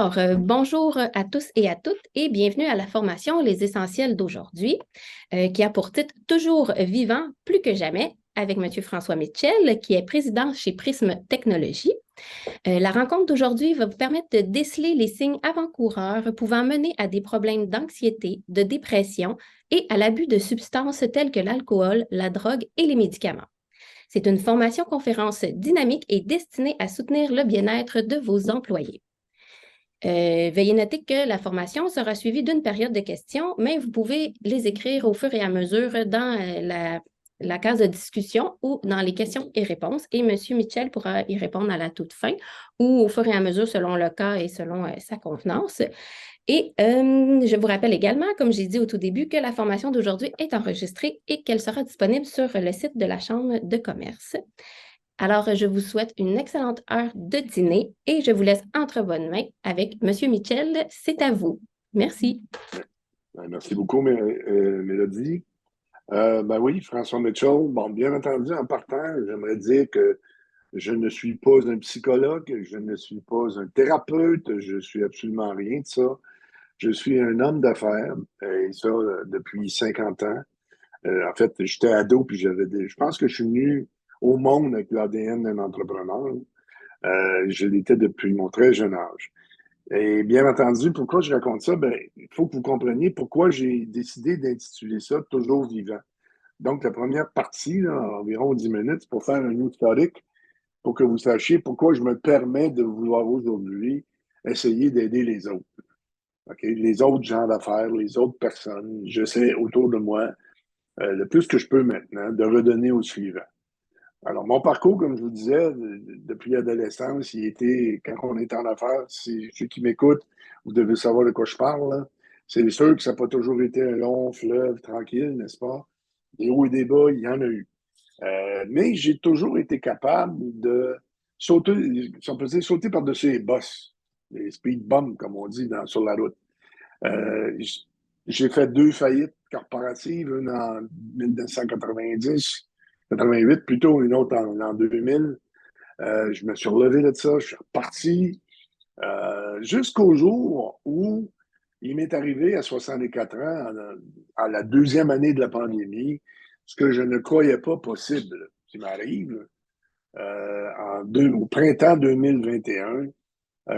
Alors, bonjour à tous et à toutes et bienvenue à la formation Les Essentiels d'aujourd'hui, qui a pour titre Toujours vivant, plus que jamais, avec M. François Mitchell, qui est président chez Prisme Technologies. La rencontre d'aujourd'hui va vous permettre de déceler les signes avant-coureurs pouvant mener à des problèmes d'anxiété, de dépression et à l'abus de substances telles que l'alcool, la drogue et les médicaments. C'est une formation-conférence dynamique et destinée à soutenir le bien-être de vos employés. Veuillez noter que la formation sera suivie d'une période de questions, mais vous pouvez les écrire au fur et à mesure dans la case de discussion ou dans les questions et réponses. Et M. Mitchell pourra y répondre à la toute fin ou au fur et à mesure selon le cas et selon sa convenance. Et je vous rappelle également, comme j'ai dit au tout début, que la formation d'aujourd'hui est enregistrée et qu'elle sera disponible sur le site de la Chambre de commerce. Alors, je vous souhaite une excellente heure de dîner et je vous laisse entre bonnes mains avec M. Mitchell. C'est à vous. Merci. Merci beaucoup, Mélodie. Ben oui, François Mitchell. Bon, bien entendu, en partant, j'aimerais dire que je ne suis pas un psychologue, je ne suis pas un thérapeute, je suis absolument rien de ça. Je suis un homme d'affaires, et ça depuis 50 ans. En fait, j'étais ado, puis je pense que je suis venu au monde avec l'ADN d'un entrepreneur. Je l'étais depuis mon très jeune âge. Et bien entendu, pourquoi je raconte ça? Ben, il faut que vous compreniez pourquoi j'ai décidé d'intituler ça Toujours vivant. Donc, la première partie, là, environ 10 minutes, c'est pour faire un historique, pour que vous sachiez pourquoi je me permets de vouloir aujourd'hui essayer d'aider les autres. Okay? Les autres gens d'affaires, les autres personnes. J'essaie autour de moi, le plus que je peux maintenant, de redonner au suivant. Alors, mon parcours, comme je vous disais, depuis l'adolescence, il était, quand on est en affaires, ceux qui m'écoutent, vous devez savoir de quoi je parle, là. C'est sûr que ça n'a pas toujours été un long fleuve tranquille, n'est-ce pas? Des hauts et des bas, il y en a eu. Mais j'ai toujours été capable de sauter, si on peut dire, sauter par-dessus les bosses, les speed bumps, comme on dit sur la route. Euh, j'ai fait 2 faillites corporatives, une en 1990, 88 plutôt, une autre en 2000. Je me suis relevé de ça, je suis reparti jusqu'au jour où il m'est arrivé à 64 ans, à la deuxième année de la pandémie, ce que je ne croyais pas possible qui m'arrive. Au printemps 2021,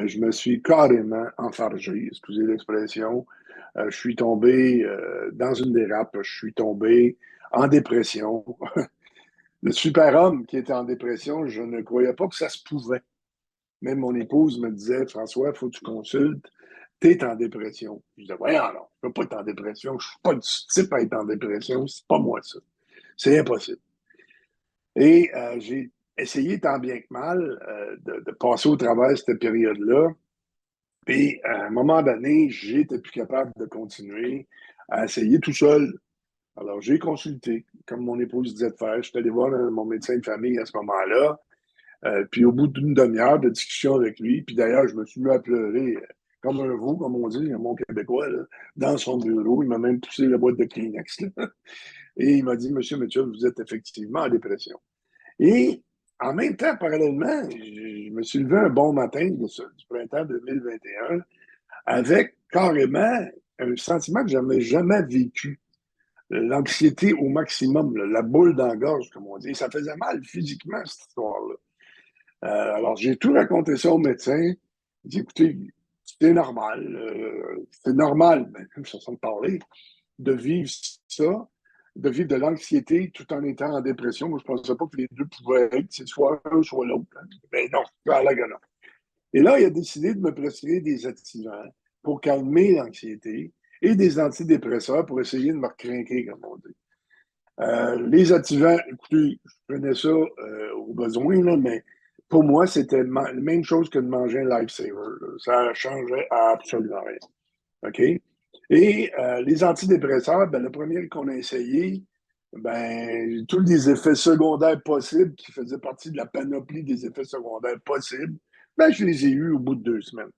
je me suis carrément enfargé, excusez l'expression. Je suis tombé dans une dérape, je suis tombé en dépression. Le super-homme qui était en dépression, je ne croyais pas que ça se pouvait. Même mon épouse me disait, François, il faut que tu consultes, tu es en dépression. Je disais, voyons, alors, je ne peux pas être en dépression, je ne suis pas du type à être en dépression, c'est pas moi ça. C'est impossible. Et j'ai essayé tant bien que mal de passer au travers de cette période-là. Puis, à un moment donné, j'étais plus capable de continuer à essayer tout seul. Alors, j'ai consulté, comme mon épouse disait de faire. Je suis allé voir mon médecin de famille à ce moment-là. Puis, au bout d'une demi-heure de discussion avec lui, puis d'ailleurs, je me suis mis à pleurer comme un veau, comme on dit, un bon québécois, là, dans son bureau. Il m'a même poussé la boîte de Kleenex, là. Et il m'a dit, Monsieur Mitchell, vous êtes effectivement en dépression. Et en même temps, parallèlement, je me suis levé un bon matin du printemps 2021 avec carrément un sentiment que je n'avais jamais vécu. L'anxiété au maximum, là, la boule dans la gorge, comme on dit. Ça faisait mal physiquement, cette histoire-là. Alors, j'ai tout raconté ça au médecin. Il dit, écoutez, c'est normal, même façon de parler, de vivre ça, de vivre de l'anxiété tout en étant en dépression. Moi, je ne pensais pas que les deux pouvaient être, c'est soit un, soit l'autre. Mais non, à la gueule. Et là, il a décidé de me prescrire des activants pour calmer l'anxiété et des antidépresseurs pour essayer de me recrinquer, comme on dit. Les activants, écoutez, je prenais ça au besoin, là, mais pour moi, c'était la même chose que de manger un lifesaver. Là. Ça changeait absolument rien. OK? Et les antidépresseurs, ben, le premier qu'on a essayé, ben, tous les effets secondaires possibles qui faisaient partie de la panoplie des effets secondaires possibles, ben, je les ai eus au bout de 2 semaines.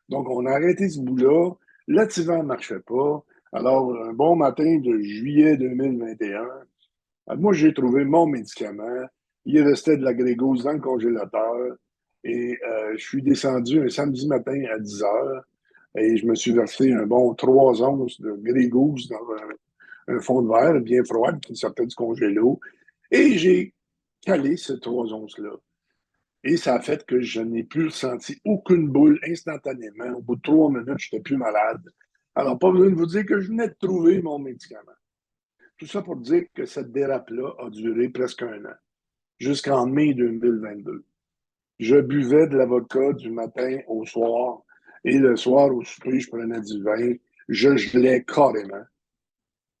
Donc, on a arrêté ce bout-là. L'activant ne marchait pas. Alors, un bon matin de juillet 2021, moi, j'ai trouvé mon médicament. Il restait de la grégousse dans le congélateur. Et je suis descendu un samedi matin à 10 heures et je me suis versé un bon 3 onces de Grey Goose dans un fond de verre bien froid qui sortait du congélo. Et j'ai calé ces 3 onces-là. Et ça a fait que je n'ai plus ressenti aucune boule instantanément. Au bout de 3 minutes, je n'étais plus malade. Alors, pas besoin de vous dire que je venais de trouver mon médicament. Tout ça pour dire que cette dérape-là a duré presque un an, jusqu'en mai 2022. Je buvais de la vodka du matin au soir, et le soir au souper, je prenais du vin. Je gelais carrément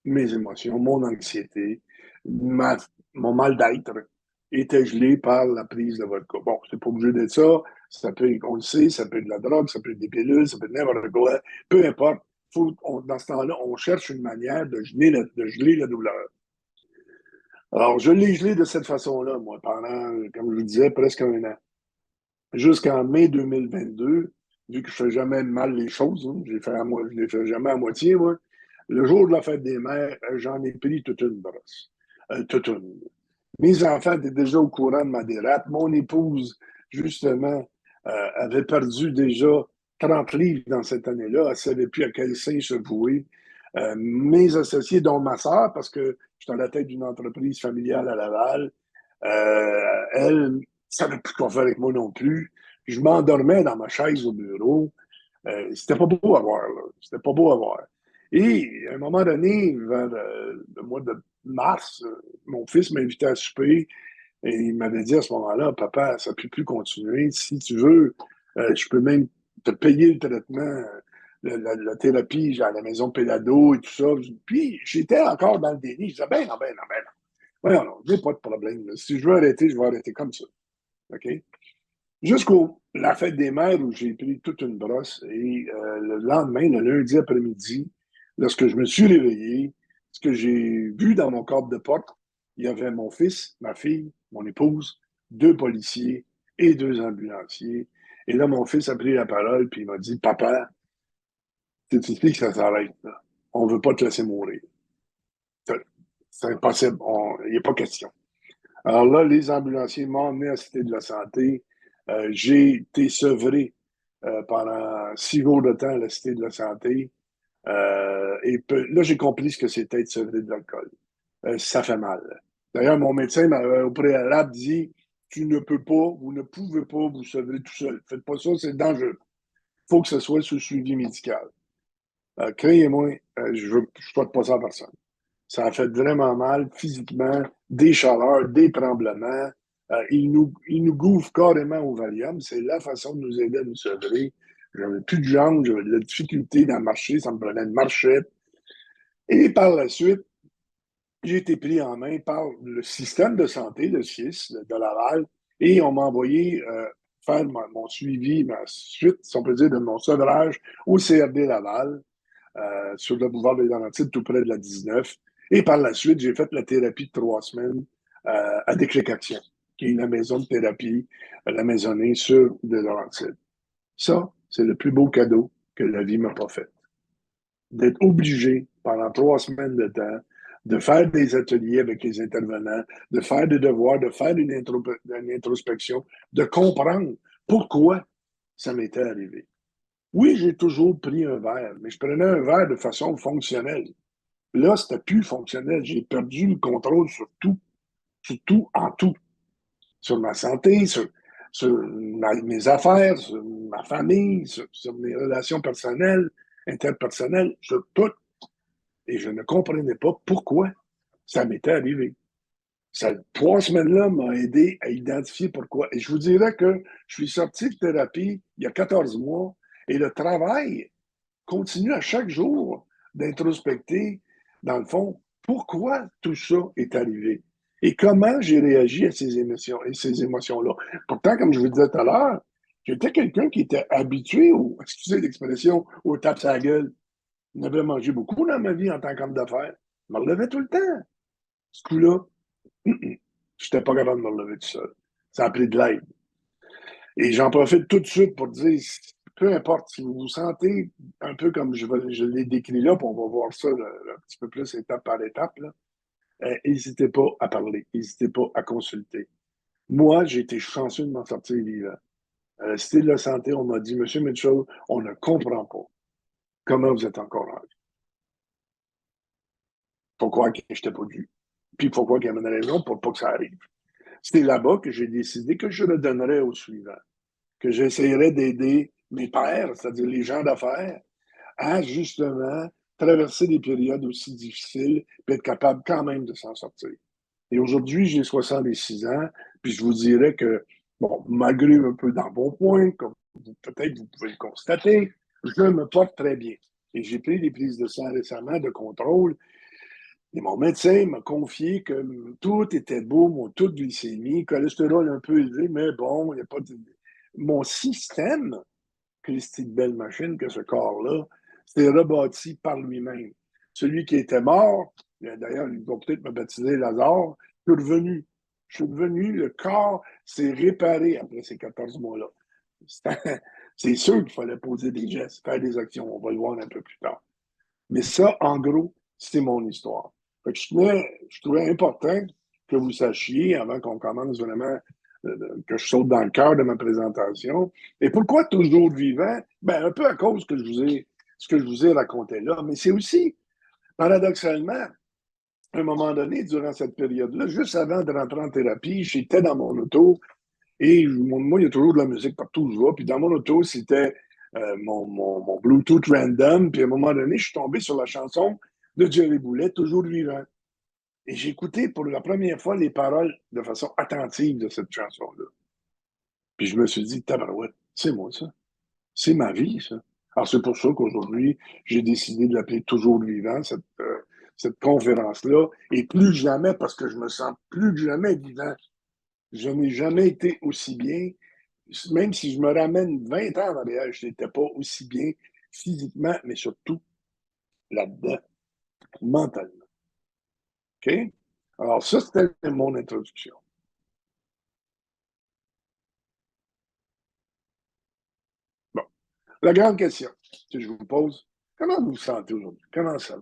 mes émotions, mon anxiété, ma, mon mal d'être était gelé par la prise de vodka. Bon, c'est pas obligé d'être ça. Ça peut, on le sait, ça peut être de la drogue, ça peut être des pilules, ça peut être n'importe quoi. Peu importe. Dans ce temps-là, on cherche une manière de geler la douleur. Alors, je l'ai gelé de cette façon-là, moi, pendant, comme je vous disais, presque un an. Jusqu'en mai 2022, vu que je fais jamais mal les choses, hein, je les fais jamais à moitié, moi. Le jour de la fête des mères, j'en ai pris toute une brosse. Toute une. Mes enfants étaient déjà au courant de ma dérape. Mon épouse, justement, avait perdu déjà 30 livres dans cette année-là. Elle ne savait plus à quel sein se vouer. Mes associés, dont ma sœur, parce que je suis à la tête d'une entreprise familiale à Laval, elle ne savait plus quoi faire avec moi non plus. Je m'endormais dans ma chaise au bureau. C'était pas beau à voir, là. C'était pas beau à voir. Et à un moment donné, vers le mois de mars, mon fils m'a invité à souper et il m'avait dit à ce moment-là, papa, ça ne peut plus continuer. Si tu veux, je peux même te payer le traitement, la thérapie à la maison Pélado et tout ça. Puis j'étais encore dans le déni. Je disais, ben non, ben non, ben non. Ouais, non, j'ai pas de problème, là. Si je veux arrêter, je vais arrêter comme ça. OK? Jusqu'au la fête des mères où j'ai pris toute une brosse et le lendemain, le lundi après-midi, lorsque je me suis réveillé, ce que j'ai vu dans mon cadre de porte, il y avait mon fils, ma fille, mon épouse, 2 policiers et 2 ambulanciers. Et là, mon fils a pris la parole puis il m'a dit, papa, c'est ici que ça s'arrête, là. On ne veut pas te laisser mourir. C'est impossible. Il n'y a pas question. Alors là, les ambulanciers m'ont emmené à la Cité de la Santé. J'ai été sevré pendant 6 jours de temps à la Cité de la Santé. Là, j'ai compris ce que c'était être sevré de l'alcool. Ça fait mal. D'ailleurs, mon médecin m'avait au préalable dit, tu ne peux pas, vous ne pouvez pas vous sevrer tout seul. Faites pas ça, c'est dangereux. Il faut que ce soit sous suivi médical. Croyez-moi, je ne souhaite pas ça à personne. Ça a fait vraiment mal physiquement, des chaleurs, des tremblements. Il nous gouffre carrément au Valium. C'est la façon de nous aider à nous sevrer. J'avais plus de jambes, j'avais de la difficulté d'en marcher, ça me prenait une marchette. Et par la suite, j'ai été pris en main par le système de santé de SIS, de Laval, et on m'a envoyé faire mon suivi, ma suite, si on peut dire, de mon sevrage au CRD Laval, sur le boulevard des Laurentides, tout près de la 19. Et par la suite, j'ai fait la thérapie de 3 semaines à Déclic Action, qui est la maison de thérapie, la maisonnée sur des Laurentides. Ça, c'est le plus beau cadeau que la vie m'a pas fait. D'être obligé pendant 3 semaines de temps de faire des ateliers avec les intervenants, de faire des devoirs, de faire une introspection, de comprendre pourquoi ça m'était arrivé. Oui, j'ai toujours pris un verre, mais je prenais un verre de façon fonctionnelle. Là, c'était plus fonctionnel. J'ai perdu le contrôle sur tout, en tout. Sur ma santé, sur mes affaires, sur ma famille, sur mes relations personnelles, interpersonnelles, sur tout. Et je ne comprenais pas pourquoi ça m'était arrivé. Ces 3 semaines-là m'ont aidé à identifier pourquoi. Et je vous dirais que je suis sorti de thérapie il y a 14 mois et le travail continue à chaque jour d'introspecter, dans le fond, pourquoi tout ça est arrivé et comment j'ai réagi à ces émotions et ces émotions-là. Pourtant, comme je vous disais tout à l'heure, j'étais quelqu'un qui était habitué, excusez l'expression, au tape à la gueule. J'avais mangé beaucoup dans ma vie en tant qu'homme d'affaires. Je me relevais tout le temps. Ce coup-là, je n'étais pas capable de me relever tout seul. Ça a pris de l'aide. Et j'en profite tout de suite pour dire, peu importe, si vous vous sentez un peu comme je l'ai décrit là, puis on va voir ça un petit peu plus étape par étape, n'hésitez pas à parler, n'hésitez pas à consulter. Moi, j'ai été chanceux de m'en sortir vivant. À la Cité de la Santé, on m'a dit, Monsieur Mitchell, on ne comprend pas comment vous êtes encore là. Pourquoi que je n'étais pas dû? Puis pourquoi qu'il y avait une raison pour pas que ça arrive? C'est là-bas que j'ai décidé que je le donnerais au suivant, que j'essayerais d'aider mes pairs, c'est-à-dire les gens d'affaires, à justement traverser des périodes aussi difficiles et être capable quand même de s'en sortir. Et aujourd'hui, j'ai 66 ans, puis je vous dirais que, bon, malgré un peu d'embonpoint, comme peut-être vous pouvez le constater, je me porte très bien. Et j'ai pris des prises de sang récemment de contrôle. Et mon médecin m'a confié que tout était beau, mon taux de glycémie, cholestérol un peu élevé, mais bon, il n'y a pas de... Mon système, Christy de belle machine que ce corps-là, s'est rebâti par lui-même. Celui qui était mort, d'ailleurs, ils vont peut-être me baptiser Lazare, je suis revenu. Je suis revenu, le corps s'est réparé après ces 14 mois-là. C'est sûr qu'il fallait poser des gestes, faire des actions. On va le voir un peu plus tard. Mais ça, en gros, c'est mon histoire. Fait que je trouvais important que vous sachiez, avant qu'on commence vraiment, que je saute dans le cœur de ma présentation. Et pourquoi toujours vivant? Ben, un peu à cause que ce que je vous ai raconté là, mais c'est aussi, paradoxalement, à un moment donné, durant cette période-là, juste avant de rentrer en thérapie, j'étais dans mon auto et moi, il y a toujours de la musique partout où je vais. Puis dans mon auto, c'était mon Bluetooth random. Puis à un moment donné, je suis tombé sur la chanson de Jerry Boulet, Toujours vivant. Et j'ai écouté pour la première fois les paroles de façon attentive de cette chanson-là. Puis je me suis dit, tabarouette, c'est moi ça. C'est ma vie, ça. Alors c'est pour ça qu'aujourd'hui, j'ai décidé de l'appeler Toujours vivant, cette conférence-là. Et plus jamais, parce que je me sens plus jamais vivant. Je n'ai jamais été aussi bien, même si je me ramène 20 ans en arrière, je n'étais pas aussi bien physiquement, mais surtout là-dedans, mentalement. OK? Alors, ça, c'était mon introduction. Bon. La grande question que je vous pose, comment vous vous sentez aujourd'hui? Comment ça va?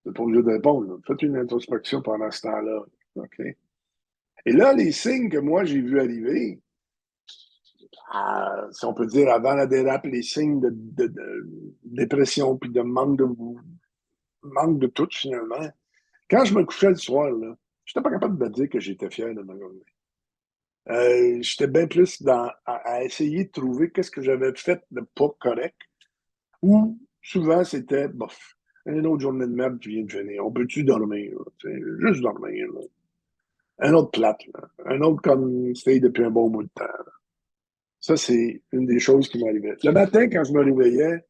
Vous n'êtes pas obligé de répondre. Là. Faites une introspection pendant ce temps-là. OK? Et là, les signes que moi, j'ai vus arriver, si on peut dire avant la dérape, les signes de dépression puis de manque de tout, finalement. Quand je me couchais le soir, là, je n'étais pas capable de me dire que j'étais fier de ma journée. J'étais bien plus à essayer de trouver qu'est-ce que j'avais fait de pas correct, ou souvent c'était, bof, une autre journée de merde qui vient de finir. On peut-tu dormir? Là, juste dormir. Là. Un autre plate, là. Un autre comme c'était depuis un bon bout de temps. Là. Ça, c'est une des choses qui m'arrivait. Le matin, quand je me réveillais,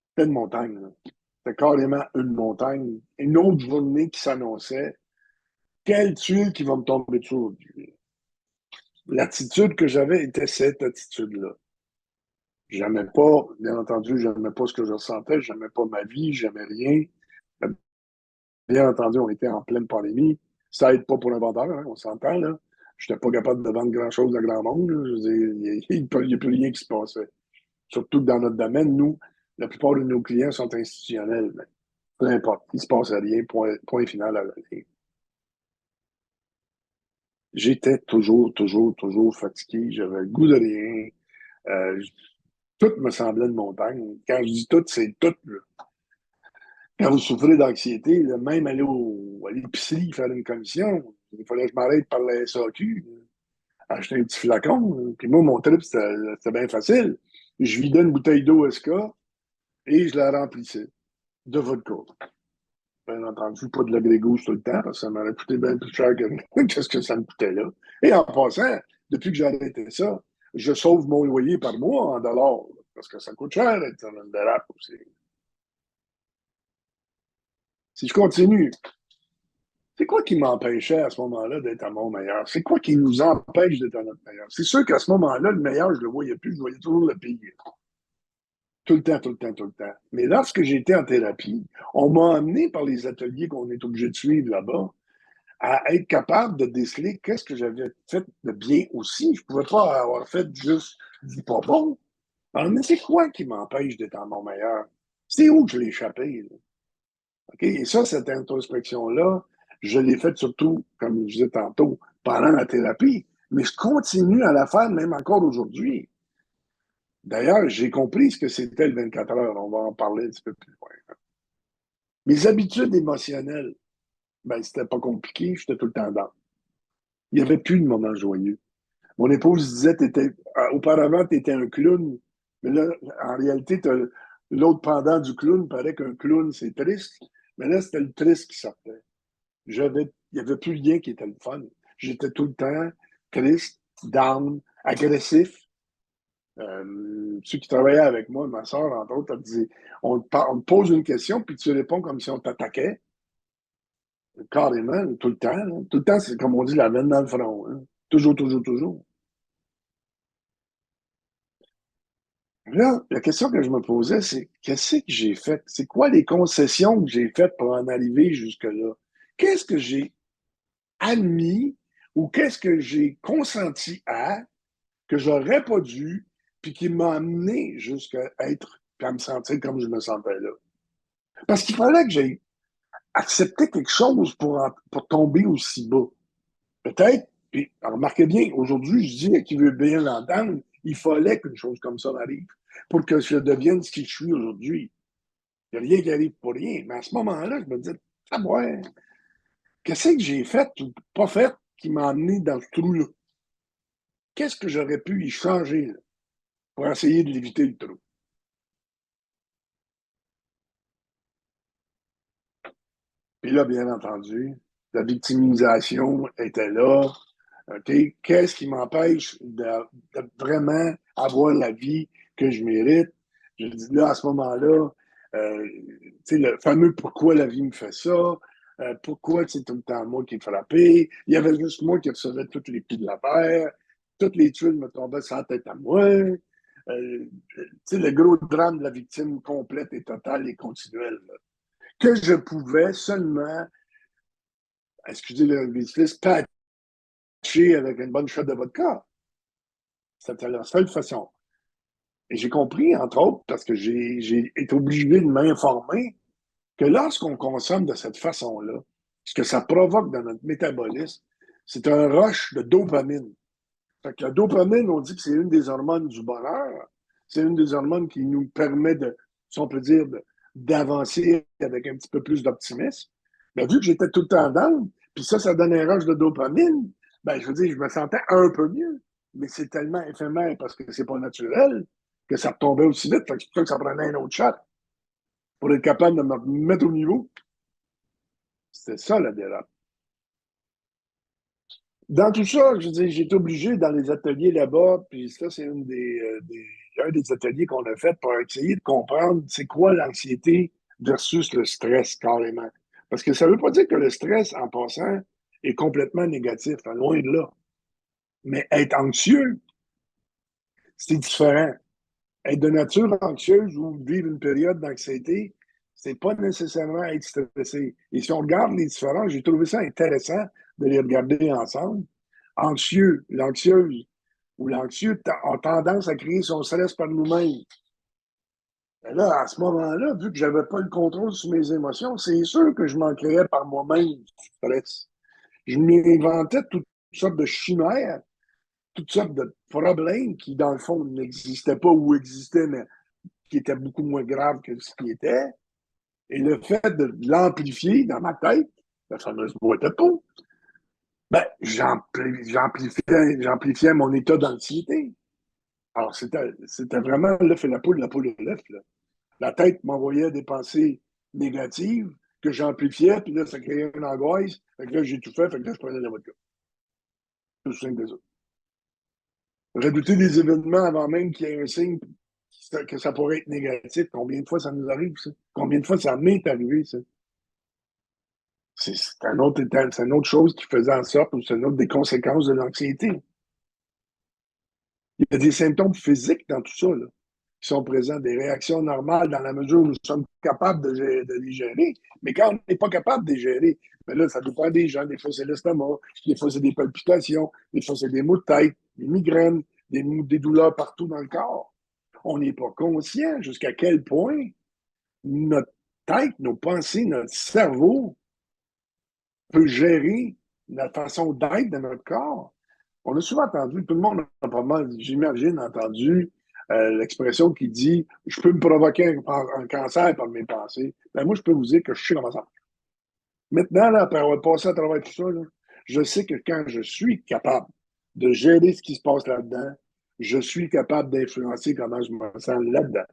c'était une montagne. Là. C'était carrément une montagne. Une autre journée qui s'annonçait. Quelle tuile qui va me tomber dessus aujourd'hui? L'attitude que j'avais était cette attitude-là. J'aimais pas, bien entendu, j'aimais pas ce que je ressentais, j'aimais pas ma vie, j'aimais rien. Bien entendu, on était en pleine pandémie. Ça aide pas pour un vendeur, hein, on s'entend, là. Je n'étais pas capable de vendre grand-chose à grand monde. Là. Je veux dire, il n'y a plus rien qui se passait. Surtout que dans notre domaine, nous, la plupart de nos clients sont institutionnels. Mais peu importe, il ne se passe rien, point final à la ligne. J'étais toujours fatigué. J'avais le goût de rien. Euh, tout me semblait une montagne. Quand je dis tout, c'est tout. Là. Quand vous souffrez d'anxiété, là, même aller à l'épicerie faire une commission, il fallait que je m'arrête par la SAQ, acheter un petit flacon. Puis moi, mon trip, c'était bien facile. Je vidais une bouteille d'eau SK et je la remplissais de vodka. Bien entendu, pas de l'agrégousse tout le temps, parce que ça m'aurait coûté bien plus cher que qu'est-ce que ça me coûtait là. Et en passant, depuis que j'ai arrêté ça, je sauve mon loyer par mois en dollars, parce que ça coûte cher d'être dans une dérape aussi. Si je continue, c'est quoi qui m'empêchait à ce moment-là d'être à mon meilleur? C'est quoi qui nous empêche d'être à notre meilleur? C'est sûr qu'à ce moment-là, le meilleur, je le voyais plus, je voyais toujours le pire. Tout le temps, tout le temps, tout le temps. Mais lorsque j'étais en thérapie, on m'a amené par les ateliers qu'on est obligé de suivre là-bas à être capable de déceler qu'est-ce que j'avais fait de bien aussi. Je ne pouvais pas avoir fait juste du pas bon. Alors, mais c'est quoi qui m'empêche d'être à mon meilleur? C'est où que je l'ai échappé? Là? Okay? Et ça, cette introspection-là, je l'ai faite surtout, comme je disais tantôt, pendant la thérapie. Mais je continue à la faire même encore aujourd'hui. D'ailleurs, j'ai compris ce que c'était le 24 heures. On va en parler un petit peu plus loin. Mes habitudes émotionnelles, ben, c'était pas compliqué, j'étais tout le temps dans. Il n'y avait plus de moments joyeux. Mon épouse disait, auparavant, tu étais un clown, mais là, en réalité, l'autre pendant du clown paraît qu'un clown, c'est triste, mais là, c'était le triste qui sortait. Il n'y avait plus rien qui était le fun. J'étais tout le temps triste, down, agressif. Ceux qui travaillaient avec moi, ma soeur, entre autres, elle disait, on te pose une question, puis tu réponds comme si on t'attaquait. Carrément, tout le temps. Là. Tout le temps, c'est comme on dit, la veine dans le front. Hein. Toujours, toujours, toujours. Là, la question que je me posais, c'est qu'est-ce que j'ai fait? C'est quoi les concessions que j'ai faites pour en arriver jusque-là? Qu'est-ce que j'ai admis ou qu'est-ce que j'ai consenti à que j'aurais pas dû puis qui m'a amené jusqu'à être puis à me sentir comme je me sentais là? Parce qu'il fallait que j'aie accepté quelque chose pour tomber aussi bas. Peut-être, puis remarquez bien, aujourd'hui, je dis à qui veut bien l'entendre, il fallait qu'une chose comme ça m'arrive pour que je devienne ce que je suis aujourd'hui. Il n'y a rien qui arrive pour rien. Mais à ce moment-là, je me dis, ah ouais, qu'est-ce que j'ai fait ou pas fait qui m'a amené dans ce trou-là? Qu'est-ce que j'aurais pu y changer là, pour essayer de l'éviter le trou? Puis là, bien entendu, la victimisation était là. OK? Qu'est-ce qui m'empêche de vraiment avoir la vie que je mérite? Je dis là, à ce moment-là, le fameux pourquoi la vie me fait ça, pourquoi c'est tout le temps moi qui est frappé, il y avait juste moi qui recevais tous les coups de la terre, toutes les tuiles me tombaient sur la tête à moi. Le gros drame de la victime complète et totale et continuelle. Là, que je pouvais seulement, excusez le l'anglicisme, patcher avec une bonne shot de vodka. C'était la seule façon. Et j'ai compris, entre autres, parce que j'ai été obligé de m'informer, que lorsqu'on consomme de cette façon-là, ce que ça provoque dans notre métabolisme, c'est un rush de dopamine. Fait que la dopamine, on dit que c'est une des hormones du bonheur. C'est une des hormones qui nous permet de, si on peut dire, d'avancer avec un petit peu plus d'optimisme. Mais vu que j'étais tout le temps dans, puis ça donne un rush de dopamine, ben, je veux dire, je me sentais un peu mieux. Mais c'est tellement éphémère parce que c'est pas naturel que ça retombait aussi vite. Fait que c'est pour ça que ça prenait un autre shot pour être capable de me mettre au niveau. C'était ça, la dérape. Dans tout ça, je veux dire, j'ai été obligé dans les ateliers là-bas, puis ça, c'est un des ateliers qu'on a fait pour essayer de comprendre c'est quoi l'anxiété versus le stress carrément. Parce que ça ne veut pas dire que le stress, en passant, est complètement négatif, hein, loin de là. Mais être anxieux, c'est différent. Être de nature anxieuse ou vivre une période d'anxiété, c'est pas nécessairement être stressé. Et si on regarde les différences, j'ai trouvé ça intéressant de les regarder ensemble. Anxieux, l'anxieuse ou l'anxieux a tendance à créer son stress par nous-mêmes. Et là, à ce moment-là, vu que je n'avais pas le contrôle sur mes émotions, c'est sûr que je m'en créais par moi-même du stress. Je m'inventais toutes sortes de chimères, toutes sortes de problèmes qui, dans le fond, n'existaient pas ou existaient, mais qui étaient beaucoup moins graves que ce qui était. Et le fait de l'amplifier dans ma tête, la fameuse boîte à peau, ben, j'amplifiais mon état d'anxiété. Alors, c'était vraiment l'œuf et la poule et l'œuf. La tête m'envoyait des pensées négatives que j'amplifiais, puis là, ça créait une angoisse. Fait que là, j'ai tout fait que là, je prenais la vodka. Tout simple que ça. Redouter des événements avant même qu'il y ait un signe que ça pourrait être négatif. Combien de fois ça nous arrive, ça? Combien de fois ça m'est arrivé, ça? C'est une autre chose qui faisait en sorte, ou c'est une autre des conséquences de l'anxiété. Il y a des symptômes physiques dans tout ça, là, qui sont présents, des réactions normales dans la mesure où nous sommes capables de les gérer. Mais quand on n'est pas capable de les gérer, ben là, ça dépend des gens. Des fois, c'est l'estomac, des fois, c'est des palpitations, des fois, c'est des maux de tête, des migraines, des douleurs partout dans le corps. On n'est pas conscient jusqu'à quel point notre tête, nos pensées, notre cerveau peut gérer la façon d'être de notre corps. On a souvent entendu, tout le monde a pas mal, j'imagine, entendu l'expression qui dit je peux me provoquer un cancer par mes pensées. Ben moi, je peux vous dire que je sais comment ça marche. Maintenant, là, après avoir passé à travers tout ça, là, je sais que quand je suis capable de gérer ce qui se passe là-dedans, je suis capable d'influencer comment je me sens là-dedans.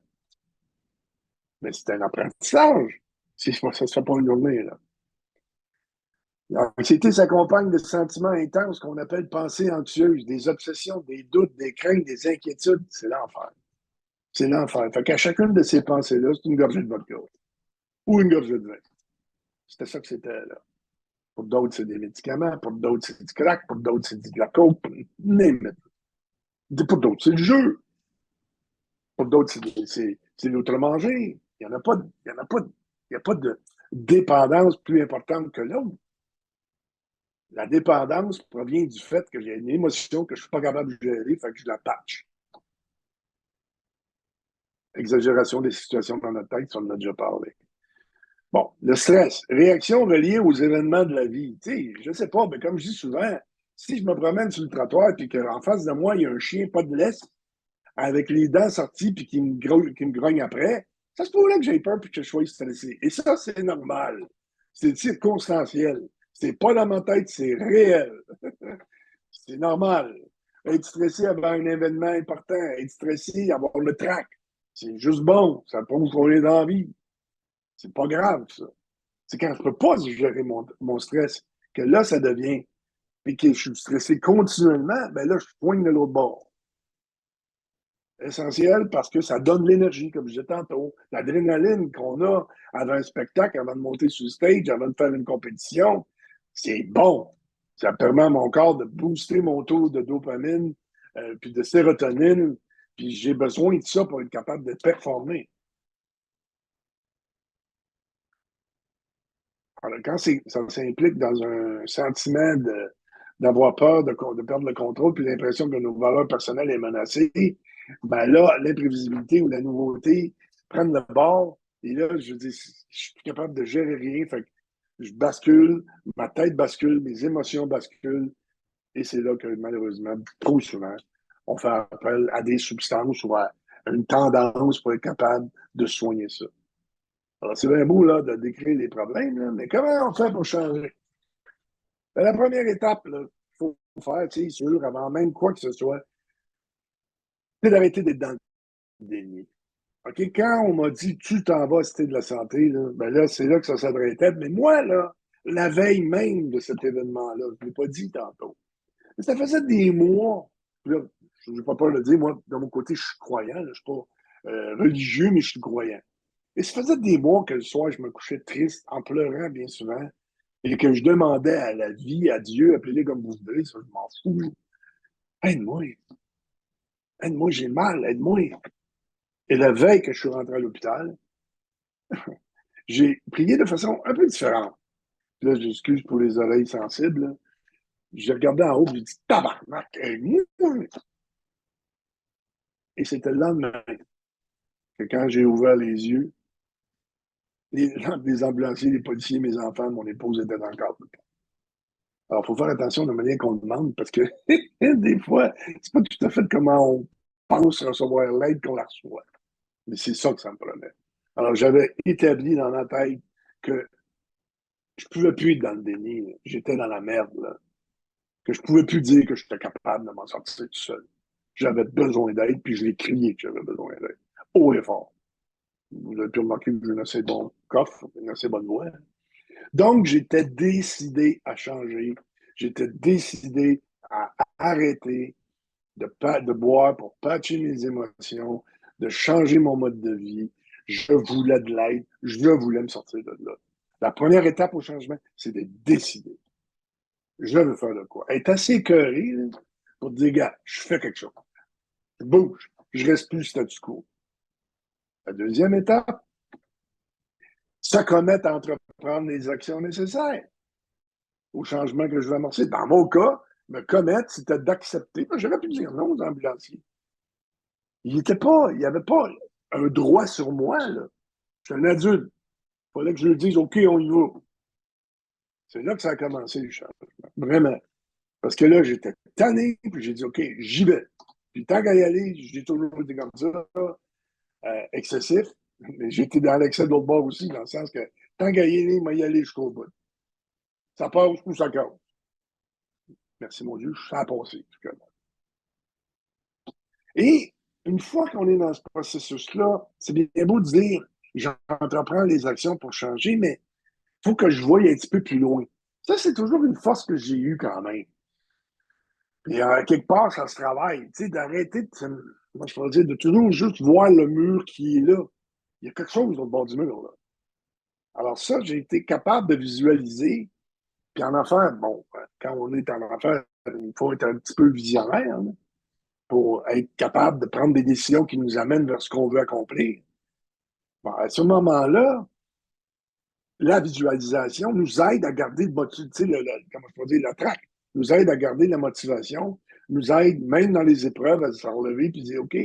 Mais c'est un apprentissage. Ça ne se fait pas une journée, là. L'anxiété s'accompagne de sentiments intenses qu'on appelle pensées anxieuses, des obsessions, des doutes, des craintes, des inquiétudes. C'est l'enfer. C'est l'enfer. Fait qu'à chacune de ces pensées-là, c'est une gorgée de vodka ou une gorgée de vin. C'était ça que c'était, là. Pour d'autres, c'est des médicaments. Pour d'autres, c'est du crack. Pour d'autres, c'est de la coke. Name it. Pour d'autres, c'est le jeu. Pour d'autres, c'est l'outre-manger. Il n'y en a pas, il y en a pas, il y a pas de dépendance plus importante que l'autre. La dépendance provient du fait que j'ai une émotion que je ne suis pas capable de gérer, fait que je la patch. Exagération des situations dans notre tête, ça on en a déjà parlé. Bon, le stress, réaction reliée aux événements de la vie. Tu sais, je sais pas, mais comme je dis souvent, si je me promène sur le trottoir et qu'en face de moi, il y a un chien pas de laisse, avec les dents sorties puis qui me grogne après, ça se pourrait que j'ai peur puis que je sois stressé. Et ça, c'est normal. C'est circonstanciel. C'est pas dans ma tête, c'est réel. C'est normal. Être stressé avant un événement important, être stressé, avoir le trac, c'est juste bon. Ça prouve qu'on est dans la vie. C'est pas grave, ça. C'est quand je peux pas gérer mon stress que là, ça devient. Puis que je suis stressé continuellement, ben là, je poigne de l'autre bord. Essentiel parce que ça donne l'énergie, comme je disais tantôt. L'adrénaline qu'on a avant un spectacle, avant de monter sur le stage, avant de faire une compétition, c'est bon. Ça permet à mon corps de booster mon taux de dopamine, puis de sérotonine, puis j'ai besoin de ça pour être capable de performer. Alors, quand ça s'implique dans un sentiment d'avoir peur, de perdre le contrôle, puis l'impression que nos valeurs personnelles est menacée, ben là, l'imprévisibilité ou la nouveauté prennent le bord. Et là, je dis, je suis plus capable de gérer rien. Fait que je bascule, ma tête bascule, mes émotions basculent. Et c'est là que, malheureusement, trop souvent, on fait appel à des substances ou à une tendance pour être capable de soigner ça. Alors, c'est bien beau là, de décrire les problèmes, là, mais comment on fait pour changer? Ben, la première étape, il faut faire, c'est sûr, avant même quoi que ce soit, c'est d'arrêter d'être dans le déni. OK, quand on m'a dit tu t'en vas citer de la santé, là, ben là, c'est là que ça s'adressait. Mais moi, là, la veille même de cet événement-là, je ne l'ai pas dit tantôt. Mais ça faisait des mois. Là, je n'ai pas peur de le dire, moi, de mon côté, je suis croyant. Là, je ne suis pas religieux, mais je suis croyant. Et ça faisait des mois que le soir, je me couchais triste, en pleurant bien souvent, et que je demandais à la vie, à Dieu, appelez-le comme vous voulez, ça, je m'en fous. Aide-moi, aide-moi, j'ai mal, aide-moi. Et la veille que je suis rentré à l'hôpital, j'ai prié de façon un peu différente. Là, j'excuse pour les oreilles sensibles. Là. J'ai regardé en haut, j'ai dit tabarnak, aide-moi. Et c'était le lendemain que quand j'ai ouvert les yeux, les ambulanciers, les policiers, mes enfants, mon épouse étaient dans le cadre. Alors, il faut faire attention de la manière qu'on demande parce que des fois, c'est pas tout à fait comment on pense recevoir l'aide qu'on la reçoit. Mais c'est ça que ça me prenait. Alors, j'avais établi dans ma tête que je ne pouvais plus être dans le déni. Là. J'étais dans la merde. Là. Que je ne pouvais plus dire que j'étais capable de m'en sortir tout seul. J'avais besoin d'aide, puis je l'ai crié que j'avais besoin d'aide. Haut et fort. Vous avez pu remarquer que j'ai une assez bon coffre, une assez bonne voix. Donc, j'étais décidé à changer. J'étais décidé à arrêter de boire pour patcher mes émotions, de changer mon mode de vie. Je voulais de l'aide. Je voulais me sortir de là. La première étape au changement, c'est de décider. Je veux faire de quoi. Être assez écœuré pour dire, gars, je fais quelque chose. Je bouge. Je reste plus statu quo. La deuxième étape, se commettre à entreprendre les actions nécessaires au changement que je veux amorcer. Dans mon cas, me commettre, c'était d'accepter. J'aurais pu dire non aux ambulanciers. Il n'y avait pas un droit sur moi. Là. Je suis un adulte. Il fallait que je lui dise, OK, on y va. C'est là que ça a commencé, le changement. Vraiment. Parce que là, j'étais tanné, puis j'ai dit, OK, j'y vais. Puis tant qu'à y aller, j'ai toujours été comme ça, excessif, mais j'étais dans l'excès de l'autre bord aussi, dans le sens que tant qu'à y aller, moi, y aller jusqu'au bout. Ça passe ou ça casse. Merci mon Dieu, ça a passé. Et une fois qu'on est dans ce processus-là, c'est bien beau de dire, j'entreprends les actions pour changer, mais il faut que je voie un petit peu plus loin. Ça, c'est toujours une force que j'ai eue quand même. Et quelque part, ça se travaille, tu sais, d'arrêter de, moi, je pourrais dire, de toujours juste voir le mur qui est là. Il y a quelque chose au bord du mur, là. Alors ça, j'ai été capable de visualiser. Puis en affaires, bon, quand on est en affaires, il faut être un petit peu visionnaire, hein, pour être capable de prendre des décisions qui nous amènent vers ce qu'on veut accomplir. Bon, à ce moment-là, la visualisation nous aide à garder comment je peux dire, la traque, nous aide à garder la motivation, nous aide même dans les épreuves à se relever et dire, OK,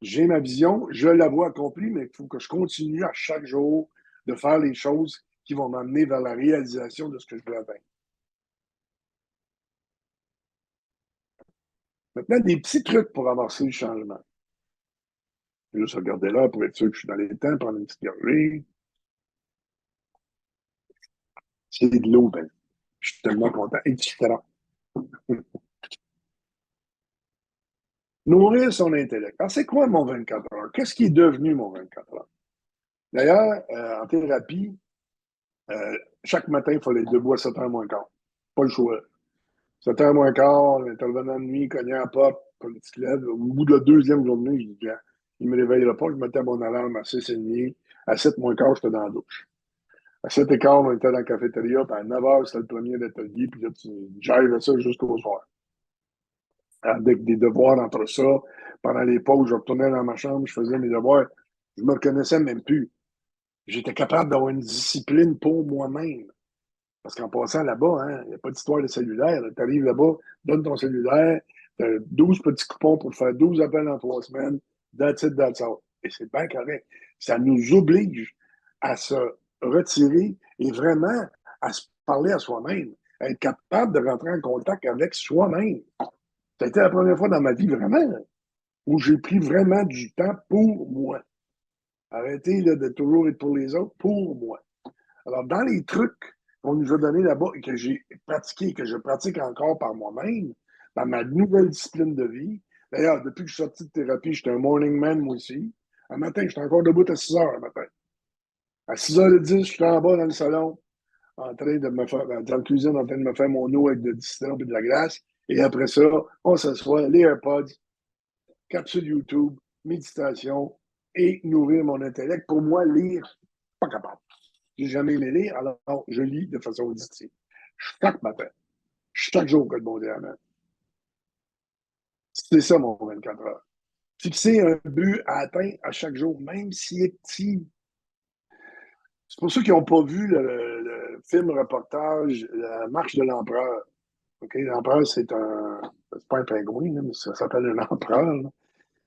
j'ai ma vision, je la vois accomplie, mais il faut que je continue à chaque jour de faire les choses qui vont m'amener vers la réalisation de ce que je veux atteindre. Maintenant, des petits trucs pour avancer le changement. Je vais juste regarder là pour être sûr que je suis dans les temps, prendre une petite gorgée. C'est de l'eau, ben. Je suis tellement content, etc. Nourrir son intellect. Alors, c'est quoi mon 24 heures? Qu'est-ce qui est devenu mon 24 heures? D'ailleurs, en thérapie, chaque matin, il fallait être debout à 7h moins quart. Pas le choix. 7h moins quart, l'intervenant de nuit cognait à la porte, pour le petit lève. Au bout de la deuxième journée, il ne me réveillera pas. Je mettais mon alarme à 6h30. À 7 moins quart, j'étais dans la douche. À 7h15, on était dans la cafétéria, puis à 9h, c'était le premier d'atelier, puis là, j'arrivais ça jusqu'au soir. Avec des devoirs entre ça. Pendant les pauses, je retournais dans ma chambre, je faisais mes devoirs. Je me reconnaissais même plus. J'étais capable d'avoir une discipline pour moi-même. Parce qu'en passant là-bas, hein, il n'y a pas d'histoire de cellulaire. Tu arrives là-bas, donne ton cellulaire, tu as 12 petits coupons pour faire 12 appels en 3 semaines, that's it, that's all. Et c'est bien correct. Ça nous oblige à se retirer et vraiment à se parler à soi-même, à être capable de rentrer en contact avec soi-même. Ça a été la première fois dans ma vie vraiment où j'ai pris vraiment du temps pour moi. Arrêtez là, de toujours être pour les autres, pour moi. Alors, dans les trucs qu'on nous a donnés là-bas et que j'ai pratiqué, que je pratique encore par moi-même, dans ma nouvelle discipline de vie, d'ailleurs, depuis que je suis sorti de thérapie, j'étais un morning man, moi aussi. Un matin, j'étais encore debout à 6 heures le matin. À 6h10, j'étais en bas dans le salon, en train de me faire, dans la cuisine, en train de me faire mon eau avec du citron et de la glace. Et après ça, on s'assoit, les AirPods, capsule YouTube, méditation et nourrir mon intellect. Pour moi, lire, pas capable. J'ai jamais aimé lire, alors je lis de façon auditive. Chaque matin, chaque jour que le bon Dieu amène. C'est ça mon 24 heures. Fixer un but à atteindre à chaque jour, même s'il est petit. C'est pour ceux qui n'ont pas vu le film reportage La marche de l'empereur. Okay? L'empereur, c'est pas un pingouin, mais ça s'appelle un empereur. Là.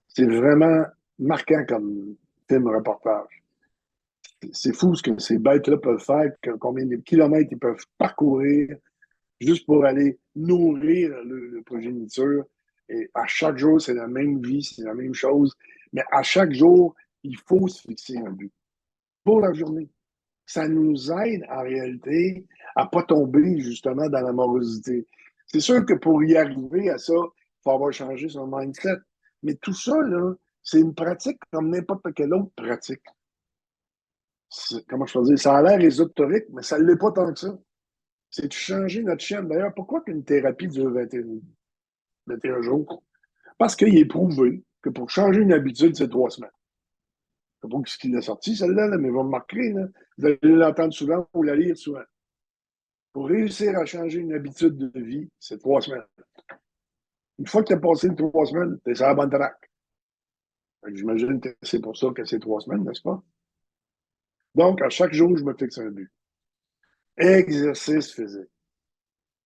C'est vraiment marquant comme film reportage. C'est fou ce que ces bêtes-là peuvent faire, combien de kilomètres ils peuvent parcourir juste pour aller nourrir le progéniture. Et à chaque jour, c'est la même vie, c'est la même chose. Mais à chaque jour, il faut se fixer un but pour la journée. Ça nous aide en réalité à ne pas tomber justement dans la morosité. C'est sûr que pour y arriver à ça, il faut avoir changé son mindset. Mais tout ça, là, c'est une pratique comme n'importe quelle autre pratique. Comment je peux dire? Ça a l'air ésotérique, mais ça ne l'est pas tant que ça. C'est de changer notre chaîne. D'ailleurs, pourquoi qu'une thérapie dure 21 jours? Parce qu'il est prouvé que pour changer une habitude, c'est 3 semaines. C'est pas ce qu'il a sorti, celle-là, là, mais vous remarquerez, là, vous allez l'entendre souvent ou la lire souvent. Pour réussir à changer une habitude de vie, c'est 3 semaines. Une fois que tu as passé les 3 semaines, tu es sur la bonne traque. J'imagine que c'est pour ça que c'est 3 semaines, n'est-ce pas? Donc, à chaque jour, je me fixe un but. Exercice physique.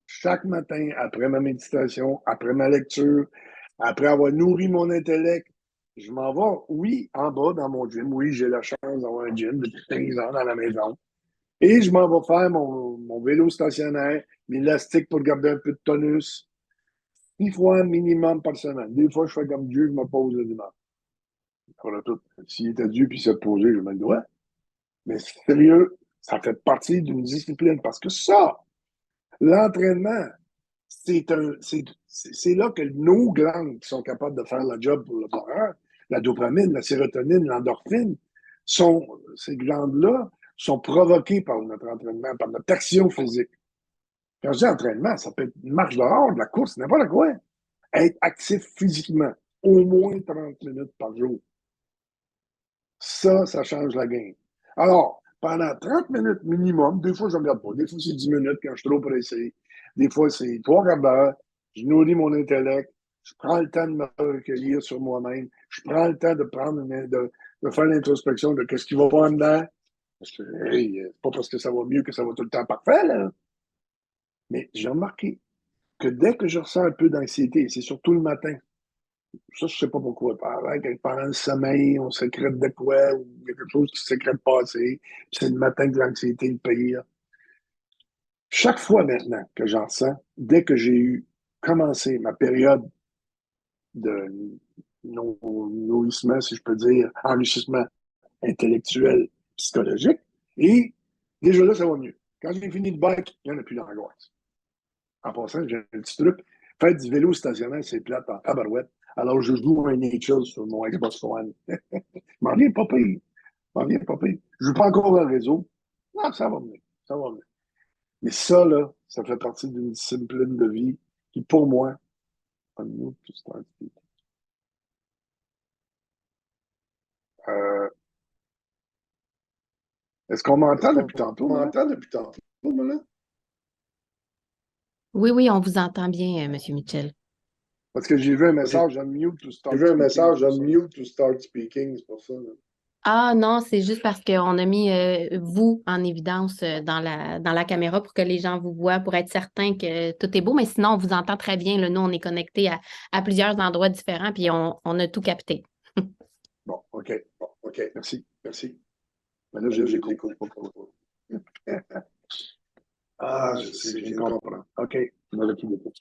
Chaque matin, après ma méditation, après ma lecture, après avoir nourri mon intellect, je m'en vais, oui, en bas dans mon gym. Oui, j'ai la chance d'avoir un gym depuis 15 ans dans la maison. Et je m'en vais faire mon vélo stationnaire, l'élastique pour garder un peu de tonus, 6 fois minimum par semaine. Des fois, je fais comme Dieu, je me pose le dimanche. Voilà tout. S'il était dû puis se poser, je me le dois. Mais sérieux, ça fait partie d'une discipline parce que ça, l'entraînement, c'est là que nos glandes qui sont capables de faire la job pour le bonheur, la dopamine, la sérotonine, l'endorphine, ces glandes-là sont provoquées par notre entraînement, par notre action physique. Quand je dis entraînement, ça peut être une marche dehors, de la course, n'importe quoi. Être actif physiquement, au moins 30 minutes par jour. Ça change la game. Alors, pendant 30 minutes minimum, des fois, je ne regarde pas. Des fois, c'est 10 minutes quand je suis trop pressé. Des fois, c'est 3 quarts d'heure. Je nourris mon intellect. Je prends le temps de me recueillir sur moi-même. Je prends le temps de faire l'introspection de qu'est-ce qui va pas en dedans. Parce que, hey, c'est pas parce que ça va mieux que ça va tout le temps parfait, là. Mais j'ai remarqué que dès que je ressens un peu d'anxiété, et c'est surtout le matin, ça, je sais pas pourquoi. Pendant le sommeil, on sécrète de quoi, ou il y a quelque chose qui sécrète pas assez, puis c'est le matin que l'anxiété le pire. Chaque fois maintenant que j'en ressens, dès que j'ai eu commencé ma période de nourrissement, si je peux dire, enrichissement intellectuel, psychologique, et déjà là, ça va mieux. Quand j'ai fini de bike, il n'y en a plus d'angoisse. En passant, j'ai un petit truc. Faire du vélo stationnaire, c'est plate en tabarouette. Alors, je joue un nature sur mon Xbox One. M'en viens pas pire. M'en viens pas pire. Je joue pas encore dans le réseau. Non, ça va venir. Ça va venir. Mais ça, là, ça fait partie d'une discipline de vie qui, pour moi, euh, est-ce qu'on m'entend depuis tantôt, moi, là? Oui, oui, on vous entend bien, Monsieur Mitchell. Parce que j'ai vu un Parce que message, unmute to j'ai start vu un speaking, message, c'est pour ça. unmute to start speaking, c'est pour ça. Là. Ah non, c'est juste parce qu'on a mis vous en évidence dans la caméra pour que les gens vous voient, pour être certain que tout est beau. Mais sinon, on vous entend très bien. Là. Nous, on est connectés à plusieurs endroits différents, puis on a tout capté. Bon, OK. Bon, OK, Merci. merci. Mais là, Mais j'ai là, des j'ai échos. des coups. Ah, Ah, je je sais, sais, je je viens de viens de comprendre. comprendre. OK. On avait plus d'échos.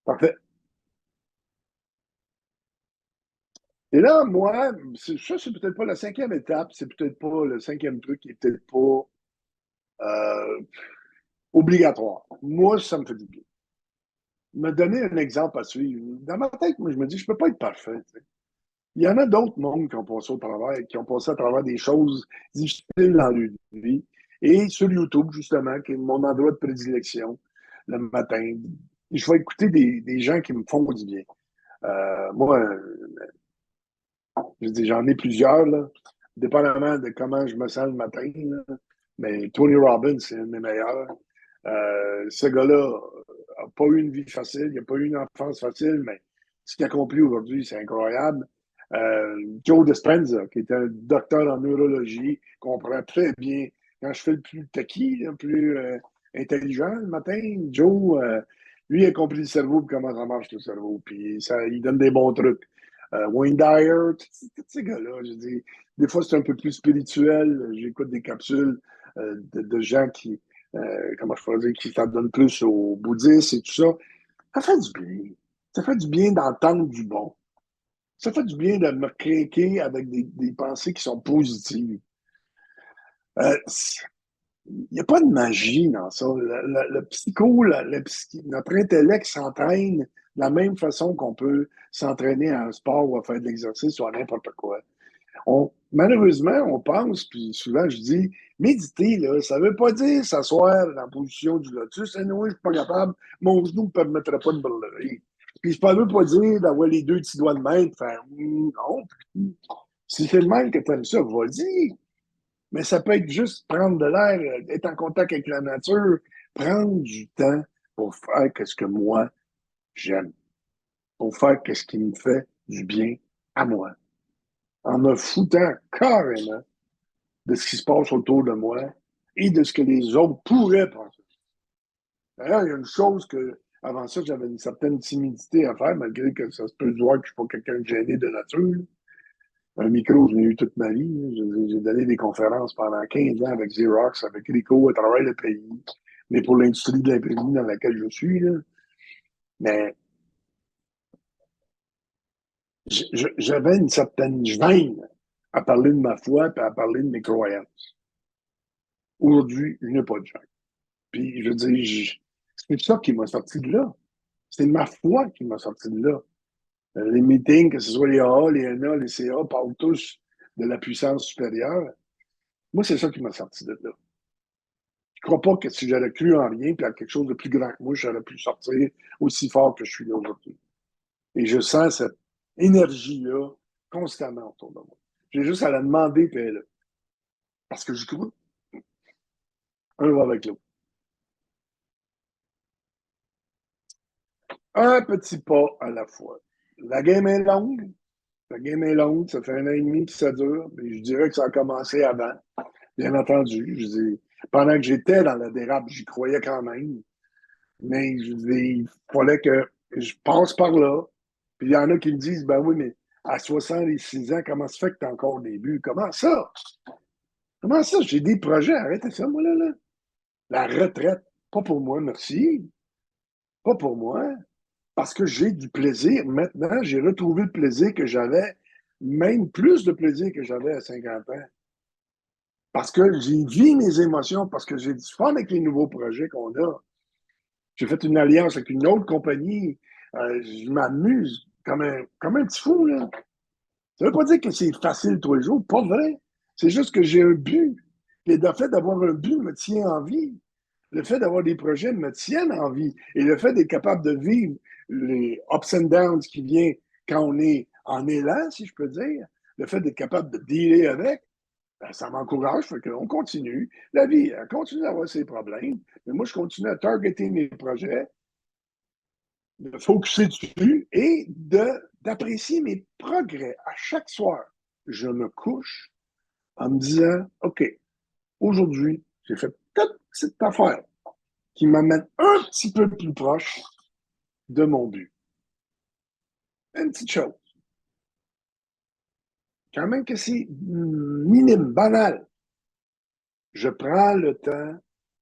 Parfait. Et là, moi, ça, c'est peut-être pas la 5e étape, c'est peut-être pas le 5e truc qui est peut-être pas euh, obligatoire. Moi, ça me fait du bien. Me donner un exemple à suivre. Dans ma tête, moi, je me dis, je peux pas être parfait. Tu sais. Il y en a d'autres mondes qui ont passé au travers, qui ont passé à travers des choses difficiles dans leur vie. Et sur YouTube, justement, qui est mon endroit de prédilection, le matin, je vais écouter des gens qui me font du bien. Moi, je dis, j'en ai plusieurs, là, dépendamment de comment je me sens le matin. Là. Mais Tony Robbins, c'est un de mes meilleurs. Ce gars-là n'a pas eu une vie facile, il n'a pas eu une enfance facile, mais ce qu'il a accompli aujourd'hui, c'est incroyable. Joe Dispenza, qui est un docteur en neurologie, comprend très bien. Quand je fais le plus taquis, le plus intelligent le matin, Joe, lui, a compris le cerveau et comment ça marche le cerveau. Puis ça, il donne des bons trucs. Wayne Dyer, tous ces gars-là, je dis, des fois c'est un peu plus spirituel. J'écoute des capsules de gens qui, comment je pourrais dire, qui s'en donnent plus au bouddhisme et tout ça. Ça fait du bien. Ça fait du bien d'entendre du bon. Ça fait du bien de me craquer avec des pensées qui sont positives. Euh, Il n'y a pas de magie dans ça. Le psycho, notre intellect s'entraîne de la même façon qu'on peut s'entraîner à un sport ou à faire de l'exercice ou à n'importe quoi. Malheureusement, on pense, puis souvent je dis, méditer, là, ça ne veut pas dire s'asseoir dans la position du lotus. Anyway, je ne suis pas capable, mon genou ne me permettrait pas de me relever. Puis ça ne veut pas dire d'avoir les deux petits doigts de main, faire non. Si c'est le même que tu aimes ça, vas-y. Mais ça peut être juste prendre de l'air, être en contact avec la nature, prendre du temps pour faire ce que moi j'aime, pour faire ce qui me fait du bien à moi, en me foutant carrément de ce qui se passe autour de moi et de ce que les autres pourraient penser. D'ailleurs, il y a une chose que, avant ça, j'avais une certaine timidité à faire, malgré que ça se peut se voir que je ne suis pas quelqu'un de gêné de nature. Un micro, je l'ai eu toute ma vie. J'ai donné des conférences pendant 15 ans avec Xerox, avec Ricoh, à travers le pays. Mais pour l'industrie de l'imprimerie dans laquelle je suis, là. Mais j'avais une certaine gêne à parler de ma foi et à parler de mes croyances. Aujourd'hui, je n'ai pas de gêne. Puis, je veux dire, c'est ça qui m'a sorti de là. C'est ma foi qui m'a sorti de là. Les meetings, que ce soit les AA, les NA, les CA, parlent tous de la puissance supérieure. Moi, c'est ça qui m'a sorti de là. Je crois pas que si j'avais cru en rien, puis à quelque chose de plus grand que moi, j'aurais pu sortir aussi fort que je suis là aujourd'hui. Et je sens cette énergie-là constamment autour de moi. J'ai juste à la demander, puis elle est là. Parce que j'y crois. Un va avec l'autre. Un petit pas à la fois. La game est longue. La game est longue. Ça fait 1 an et demi que ça dure. Mais je dirais que ça a commencé avant. Bien entendu. Je dis, pendant que j'étais dans la dérape, j'y croyais quand même. Mais je dis, il fallait que je passe par là. Puis il y en a qui me disent, ben oui, mais à 66 ans, comment ça fait que tu as encore au début? Comment ça? Comment ça? J'ai des projets. Arrêtez ça, moi, là. La retraite, pas pour moi, merci. Pas pour moi. Parce que j'ai du plaisir. Maintenant, j'ai retrouvé le plaisir que j'avais, même plus de plaisir que j'avais à 50 ans. Parce que j'ai vu mes émotions, parce que j'ai du fun avec les nouveaux projets qu'on a. J'ai fait une alliance avec une autre compagnie. Je m'amuse comme un petit fou, là. Ça veut pas dire que c'est facile tous les jours, pas vrai. C'est juste que j'ai un but. Et le fait d'avoir un but me tient en vie. Le fait d'avoir des projets me tiennent en vie. Et le fait d'être capable de vivre les ups and downs qui viennent quand on est en élan, si je peux dire, le fait d'être capable de dealer avec, ben, ça m'encourage, fait qu'on continue. La vie, elle continue d'avoir ses problèmes, mais moi, je continue à targeter mes projets, de focuser dessus et d'apprécier mes progrès à chaque soir. Je me couche en me disant, OK, aujourd'hui, j'ai fait toute cette affaire qui m'amène un petit peu plus proche de mon but. Une petite chose. Quand même que c'est minime, banal. Je prends le temps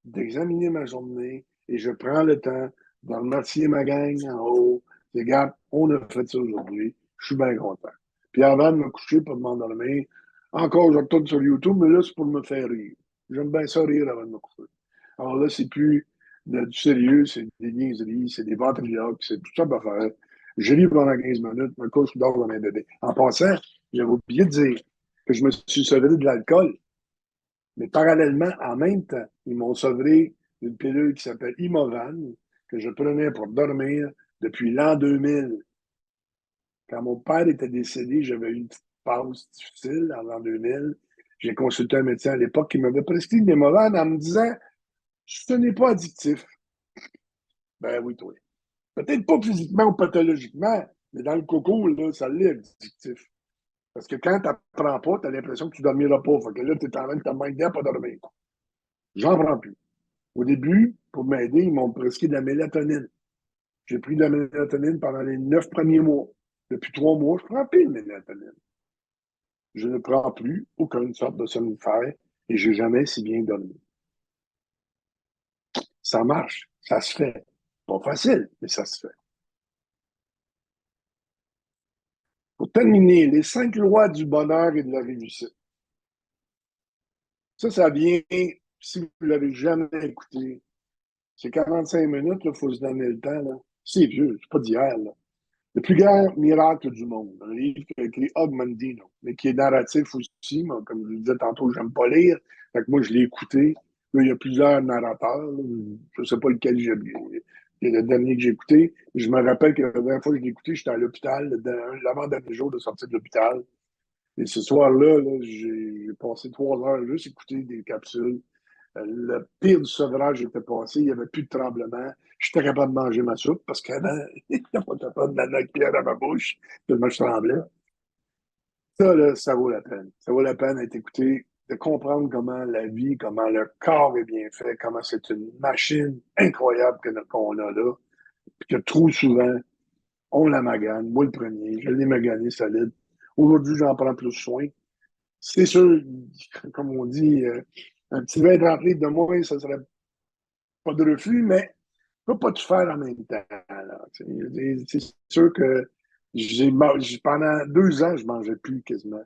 d'examiner ma journée et je prends le temps de remercier ma gang en haut. Les gars, on a fait ça aujourd'hui. Je suis bien content. Puis avant de me coucher pour m'endormir, encore, je retourne sur YouTube, mais là, c'est pour me faire rire. J'aime bien ça rire avant de me coucher. Alors là, c'est plus du sérieux, c'est des niaiseries, c'est des ventriloques, c'est tout ça à faire. Je lis pendant 15 minutes, me couche, je dors dans mes bébés. En passant, j'avais oublié de dire que je me suis sauvé de l'alcool. Mais parallèlement, en même temps, ils m'ont sauvé d'une pilule qui s'appelle Imovan, que je prenais pour dormir depuis l'an 2000. Quand mon père était décédé, j'avais eu une petite pause difficile en l'an 2000. J'ai consulté un médecin à l'époque qui m'avait prescrit de l'Imovan en me disant ce n'est pas addictif. Ben oui, toi. Peut-être pas physiquement ou pathologiquement, mais dans le coco, là, ça l'est addictif. Parce que quand tu n'apprends pas, tu as l'impression que tu ne dormiras pas. Fait que là, tu es en train de te manquer à pas dormir. J'en prends plus. Au début, pour m'aider, ils m'ont prescrit de la mélatonine. J'ai pris de la mélatonine pendant les 9 premiers mois. Depuis 3 mois, je ne prends plus de mélatonine. Je ne prends plus aucune sorte de somnifère et je n'ai jamais si bien dormi. Ça marche, ça se fait. Pas facile, mais ça se fait. Pour terminer, les 5 lois du bonheur et de la réussite. Ça vient, si vous ne l'avez jamais écouté, c'est 45 minutes, il faut se donner le temps. Là. C'est vieux, c'est pas d'hier. Là. Le plus grand miracle du monde, un livre qui a écrit Og Mandino, mais qui est narratif aussi. Moi, comme je le disais tantôt, j'aime pas lire. Fait que moi, je l'ai écouté. Là, il y a plusieurs narrateurs. Là. Je ne sais pas lequel j'ai c'est le dernier que j'ai écouté. Je me rappelle que la dernière fois que je l'ai écouté, j'étais à l'hôpital, l'avant-dernier jour de sortie de l'hôpital. Et ce soir-là, là, j'ai passé 3 heures juste écouter des capsules. Le pire du sevrage était passé, il n'y avait plus de tremblement. J'étais capable de manger ma soupe parce qu'avant, il n'était pas capable de mettre la cuillère dans ma bouche, tellement je tremblais. Ça, là, ça vaut la peine. Ça vaut la peine d'être écouté, de comprendre comment la vie, comment le corps est bien fait, comment c'est une machine incroyable qu'on a là, puis que trop souvent, on la magane. Moi, le premier, je l'ai magané solide. Aujourd'hui, j'en prends plus soin. C'est sûr, comme on dit, un petit 20-30 livres de moins, ça serait pas de refus, mais tu peux pas tout faire en même temps. Là, c'est sûr que pendant 2 ans, je mangeais plus quasiment.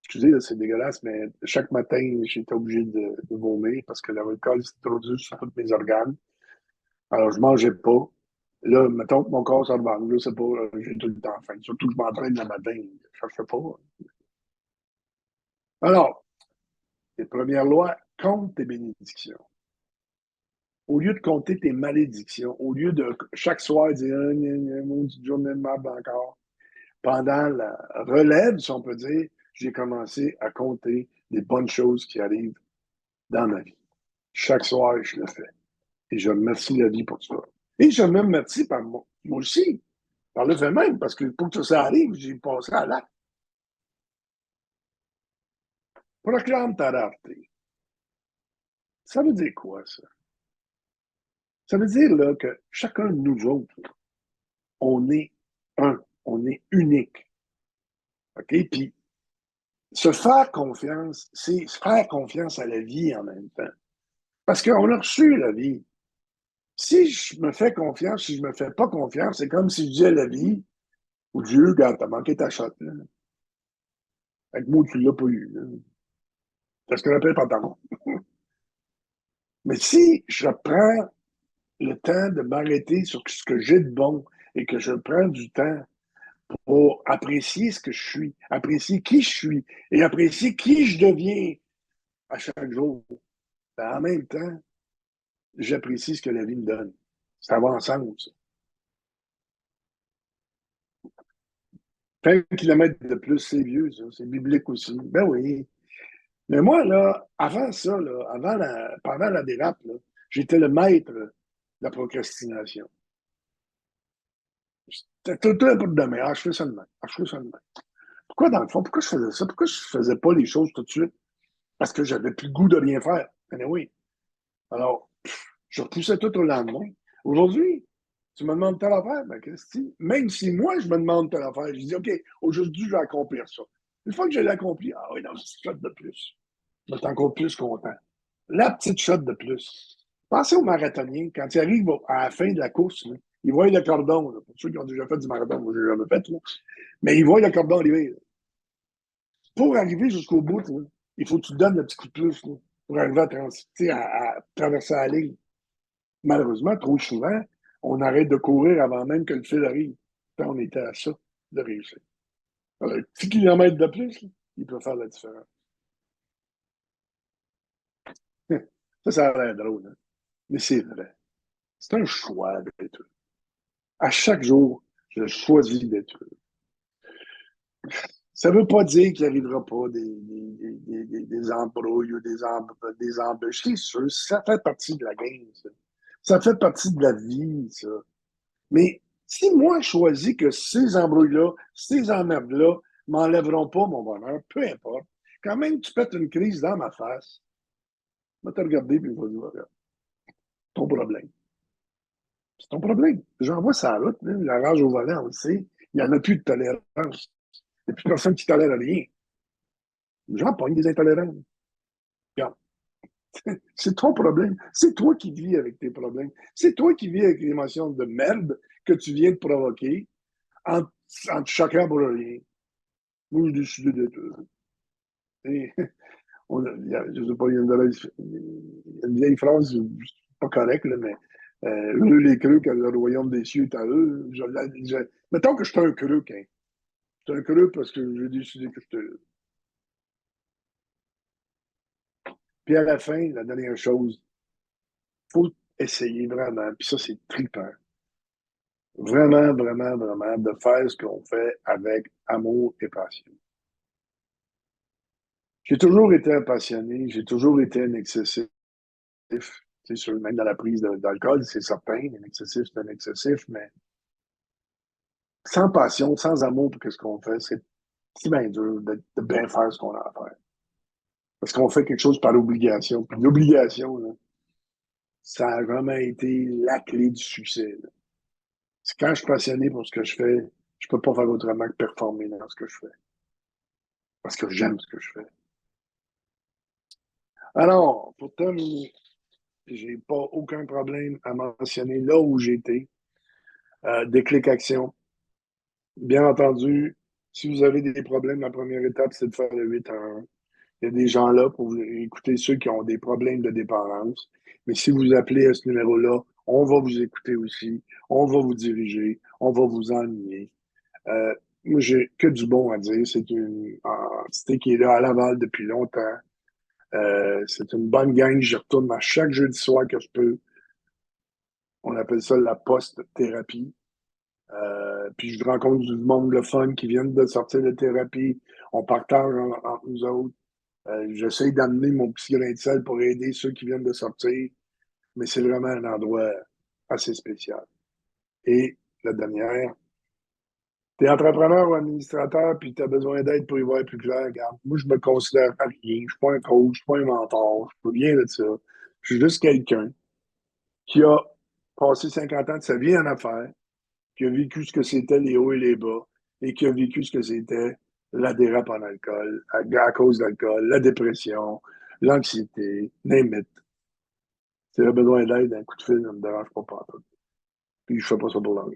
Excusez, là, c'est dégueulasse, mais chaque matin, j'étais obligé de vomir parce que l'alcool s'est introduit sur tous mes organes. Alors, je mangeais pas. Là, mettons que mon corps ça revanche. Là, c'est pas, j'ai tout le temps faim. Surtout que je m'entraîne le matin. Je ne fais pas. Alors, les premières lois, compte tes bénédictions. Au lieu de compter tes malédictions, au lieu de chaque soir dire mon journée de marde encore, pendant la relève, si on peut dire, j'ai commencé à compter les bonnes choses qui arrivent dans ma vie. Chaque soir, je le fais. Et je remercie la vie pour ça. Et je me remercie par moi aussi, par le fait même, parce que pour que ça arrive, j'ai passé à l'acte. Proclame ta rareté. Ça veut dire quoi, ça? Ça veut dire là, que chacun de nous autres, on est un, on est unique. OK? Puis, se faire confiance, c'est se faire confiance à la vie en même temps. Parce qu'on a reçu la vie. Si je me fais confiance, si je me fais pas confiance, c'est comme si je disais à la vie, ou Dieu, regarde, t'as manqué ta shot. Là. Avec moi, tu l'as pas eu. Là. C'est ce qu'on appelle pantalon. Mais si je prends le temps de m'arrêter sur ce que j'ai de bon et que je prends du temps pour apprécier ce que je suis, apprécier qui je suis et apprécier qui je deviens à chaque jour, ben, en même temps, j'apprécie ce que la vie me donne. Ça va ensemble, ça. 20 kilomètres de plus, c'est vieux, ça. C'est biblique aussi. Ben oui. Mais moi, là, avant ça, là, pendant la dérape, là, j'étais le maître de la procrastination. C'était tout le temps pour demain. Ah, je fais ça demain. Ah, je fais ça demain. Pourquoi, dans le fond, pourquoi je faisais ça? Pourquoi je faisais pas les choses tout de suite? Parce que j'avais plus le goût de rien faire. Mais oui. Alors, je repoussais tout au lendemain. Aujourd'hui, tu me demandes telle affaire, ben, Christy, même si moi, je me demande telle affaire, je dis, OK, aujourd'hui, je vais accomplir ça. Une fois que je l'ai accompli, ah oui, non, c'est une shot de plus. Je vais être encore plus content. La petite shot de plus. Pensez aux marathoniens, quand ils arrivent à la fin de la course, là, ils voient le cordon, là, pour ceux qui ont déjà fait du marathon, moi, je l'ai jamais fait, là. Mais ils voient le cordon arriver. Là. Pour arriver jusqu'au bout, là, il faut que tu te donnes le petit coup de plus là, pour arriver à traverser la ligne. Malheureusement, trop souvent, on arrête de courir avant même que le fil arrive. Puis on était à ça de réussir. Alors, un petit kilomètre de plus, là, il peut faire la différence. Ça a l'air drôle, hein? Mais c'est vrai. C'est un choix d'être heureux. À chaque jour, je choisis d'être heureux. Ça ne veut pas dire qu'il n'arrivera pas des embrouilles ou des embûches. C'est sûr, ça fait partie de la game, ça. Ça fait partie de la vie, ça. Mais si moi, je choisis que ces embrouilles-là, ces emmerdes-là m'enlèveront pas mon bonheur, peu importe, quand même, tu pètes une crise dans ma face, je vais te regarder et je vais dire, regarde, ton problème. C'est ton problème. J'envoie ça route, là, la rage au volant, on le sait. Il n'y en a plus de tolérance. Il n'y a plus personne qui tolère rien. Les gens pognent des intolérants. Regarde. C'est ton problème. C'est toi qui vis avec tes problèmes. C'est toi qui vis avec l'émotion de merde que tu viens de provoquer en te choquant pour rien. Moi, j'ai décidé d'être. Je sais pas, il y a une vieille phrase, pas correcte, là, mais eux, les creux, quand le royaume des cieux est à eux, mettons que je suis un creux, hein. Je suis un creux parce que j'ai décidé que je te. Puis à la fin, la dernière chose, il faut essayer vraiment, puis ça, c'est trippant. Vraiment, vraiment, vraiment, de faire ce qu'on fait avec amour et passion. J'ai toujours été un passionné, j'ai toujours été un excessif. C'est sûr, même dans la prise d'alcool, c'est certain, un excessif, c'est un excessif, mais sans passion, sans amour pour ce qu'on fait, c'est bien dur de bien faire ce qu'on a à faire. Parce qu'on fait quelque chose par obligation. Puis l'obligation, là, ça a vraiment été la clé du succès. Là. C'est quand je suis passionné pour ce que je fais, je peux pas faire autrement que performer dans ce que je fais. parce que j'aime ce que je fais. Alors, pour terminer, j'ai pas aucun problème à mentionner là où j'étais. Déclic Action. Bien entendu, si vous avez des problèmes, la première étape, c'est de faire le 8 à 1. Il y a des gens là pour vous écouter ceux qui ont des problèmes de dépendance. Mais si vous appelez à ce numéro-là, on va vous écouter aussi, on va vous diriger, on va vous enligner. Euh, Moi, j'ai que du bon à dire. C'est une entité qui est là à Laval depuis longtemps. C'est une bonne gang. J'y retourne à chaque jeudi soir que je peux. On appelle ça la post-thérapie. Puis je rencontre du monde le fun qui viennent de sortir de thérapie. On partage entre nous autres. J'essaie d'amener mon petit grain de sel pour aider ceux qui viennent de sortir, mais c'est vraiment un endroit assez spécial. Et la dernière, tu es entrepreneur ou administrateur, puis tu as besoin d'aide pour y voir plus clair. Regarde, moi, je me considère pas rien. Je ne suis pas un coach, je ne suis pas un mentor, je ne peux rien de ça. Je suis juste quelqu'un qui a passé 50 ans de sa vie en affaires, qui a vécu ce que c'était les hauts et les bas, et qui a vécu ce que c'était la dérape en alcool, à cause d'alcool, la dépression, l'anxiété, name it. Si tu as besoin d'aide, un coup de fil, ça ne me dérange pas partout. Puis je fais pas ça pour l'argent.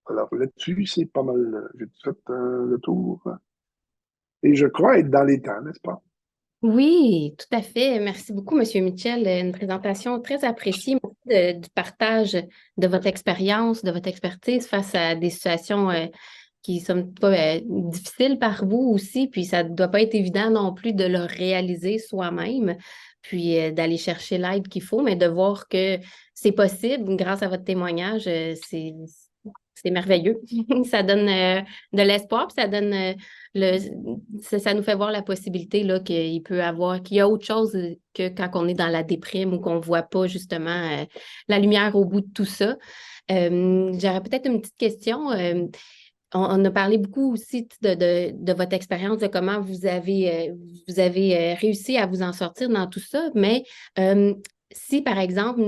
Alors là-dessus, c'est pas mal. J'ai fait le tour. Et je crois être dans les temps, n'est-ce pas? Oui, tout à fait. Merci beaucoup, Monsieur Mitchell. Une présentation très appréciée. Merci du partage de votre expérience, de votre expertise face à des situations qui sont pas difficiles par vous aussi. Puis ça ne doit pas être évident non plus de le réaliser soi-même, puis d'aller chercher l'aide qu'il faut, mais de voir que c'est possible grâce à votre témoignage, c'est merveilleux. Ça donne de l'espoir, puis ça donne le, ça nous fait voir la possibilité là, qu'il y a autre chose que quand on est dans la déprime ou qu'on ne voit pas justement la lumière au bout de tout ça. J'aurais peut-être une petite question. On a parlé beaucoup aussi de votre expérience, de comment vous avez réussi à vous en sortir dans tout ça, mais si, par exemple,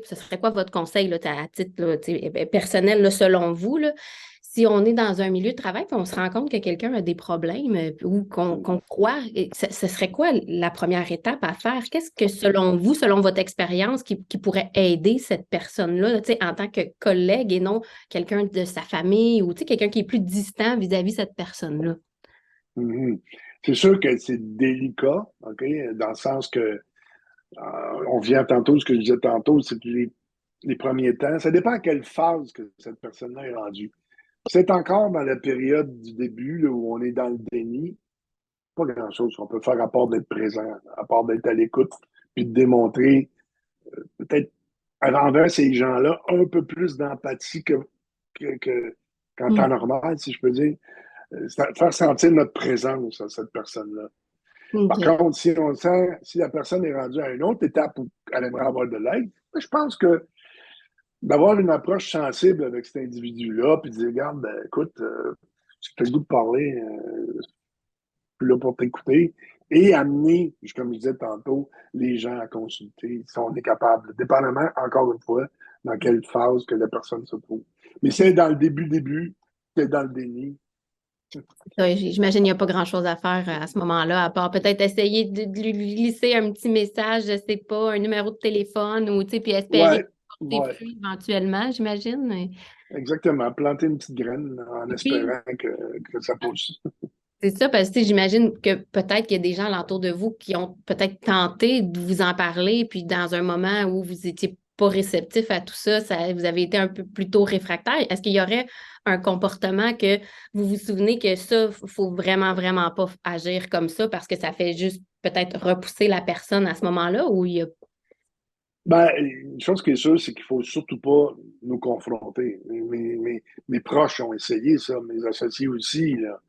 ce serait quoi votre conseil là, à titre là, personnel là, selon vous, là, si on est dans un milieu de travail et on se rend compte que quelqu'un a des problèmes ou qu'on croit, ce serait quoi la première étape à faire? Qu'est-ce que, selon vous, selon votre expérience, qui pourrait aider cette personne-là, là, en tant que collègue et non quelqu'un de sa famille ou quelqu'un qui est plus distant vis-à-vis de cette personne-là? Mhm. C'est sûr que c'est délicat, OK, dans le sens que on vient tantôt, ce que je disais tantôt, c'est que les premiers temps, ça dépend à quelle phase que cette personne-là est rendue. C'est encore dans la période du début là, où on est dans le déni, pas grand-chose qu'on peut faire à part d'être présent, à part d'être à l'écoute, puis de démontrer peut-être envers ces gens-là un peu plus d'empathie qu'en temps Mm. normal, si je peux dire. Faire sentir notre présence à cette personne-là. Par OK. contre, si on sent, si la personne est rendue à une autre étape où elle aimerait avoir de l'aide, je pense que d'avoir une approche sensible avec cet individu-là, puis de dire, regarde, ben, écoute, j'ai peut le goût de parler, je suis là pour t'écouter, et amener, comme je disais tantôt, les gens à consulter si on est capable, dépendamment, encore une fois, dans quelle phase que la personne se trouve. Mais c'est dans le début, c'est dans le déni. Ouais, j'imagine qu'il n'y a pas grand-chose à faire à ce moment-là, à part peut-être essayer de lui glisser un petit message, je ne sais pas, un numéro de téléphone ou, puis espérer Ouais, porter ouais, fruit éventuellement, j'imagine. exactement. Planter une petite graine en Oui. espérant que ça pousse. C'est ça, parce que j'imagine que peut-être qu'il y a des gens alentour de vous qui ont peut-être tenté de vous en parler, puis dans un moment où vous n'étiez pas réceptif à tout ça, vous avez été un peu plutôt réfractaire. Est-ce qu'il y aurait un comportement que vous vous souvenez que ça, il faut vraiment, vraiment pas agir comme ça parce que ça fait juste peut-être repousser la personne à ce moment-là ou il y a... Ben, une chose qui est sûre, c'est qu'il faut surtout pas nous confronter. Mes proches ont essayé ça, mes associés aussi, là.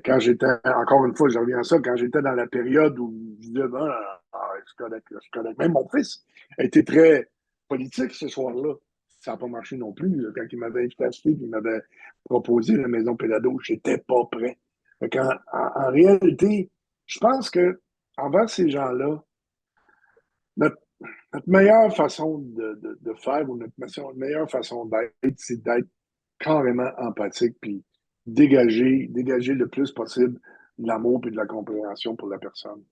Quand j'étais, encore une fois, je reviens à ça, quand j'étais dans la période où je disais, je connais, je connais. Même mon fils a été très politique ce soir-là. Ça n'a pas marché non plus. Là. Quand il m'avait invité à souper, il m'avait proposé la maison Pélado, j'étais pas prêt. En réalité, je pense que envers ces gens-là, notre, notre meilleure façon de faire ou notre meilleure façon d'être, c'est d'être carrément empathique puis dégager le plus possible de l'amour et de la compréhension pour la personne.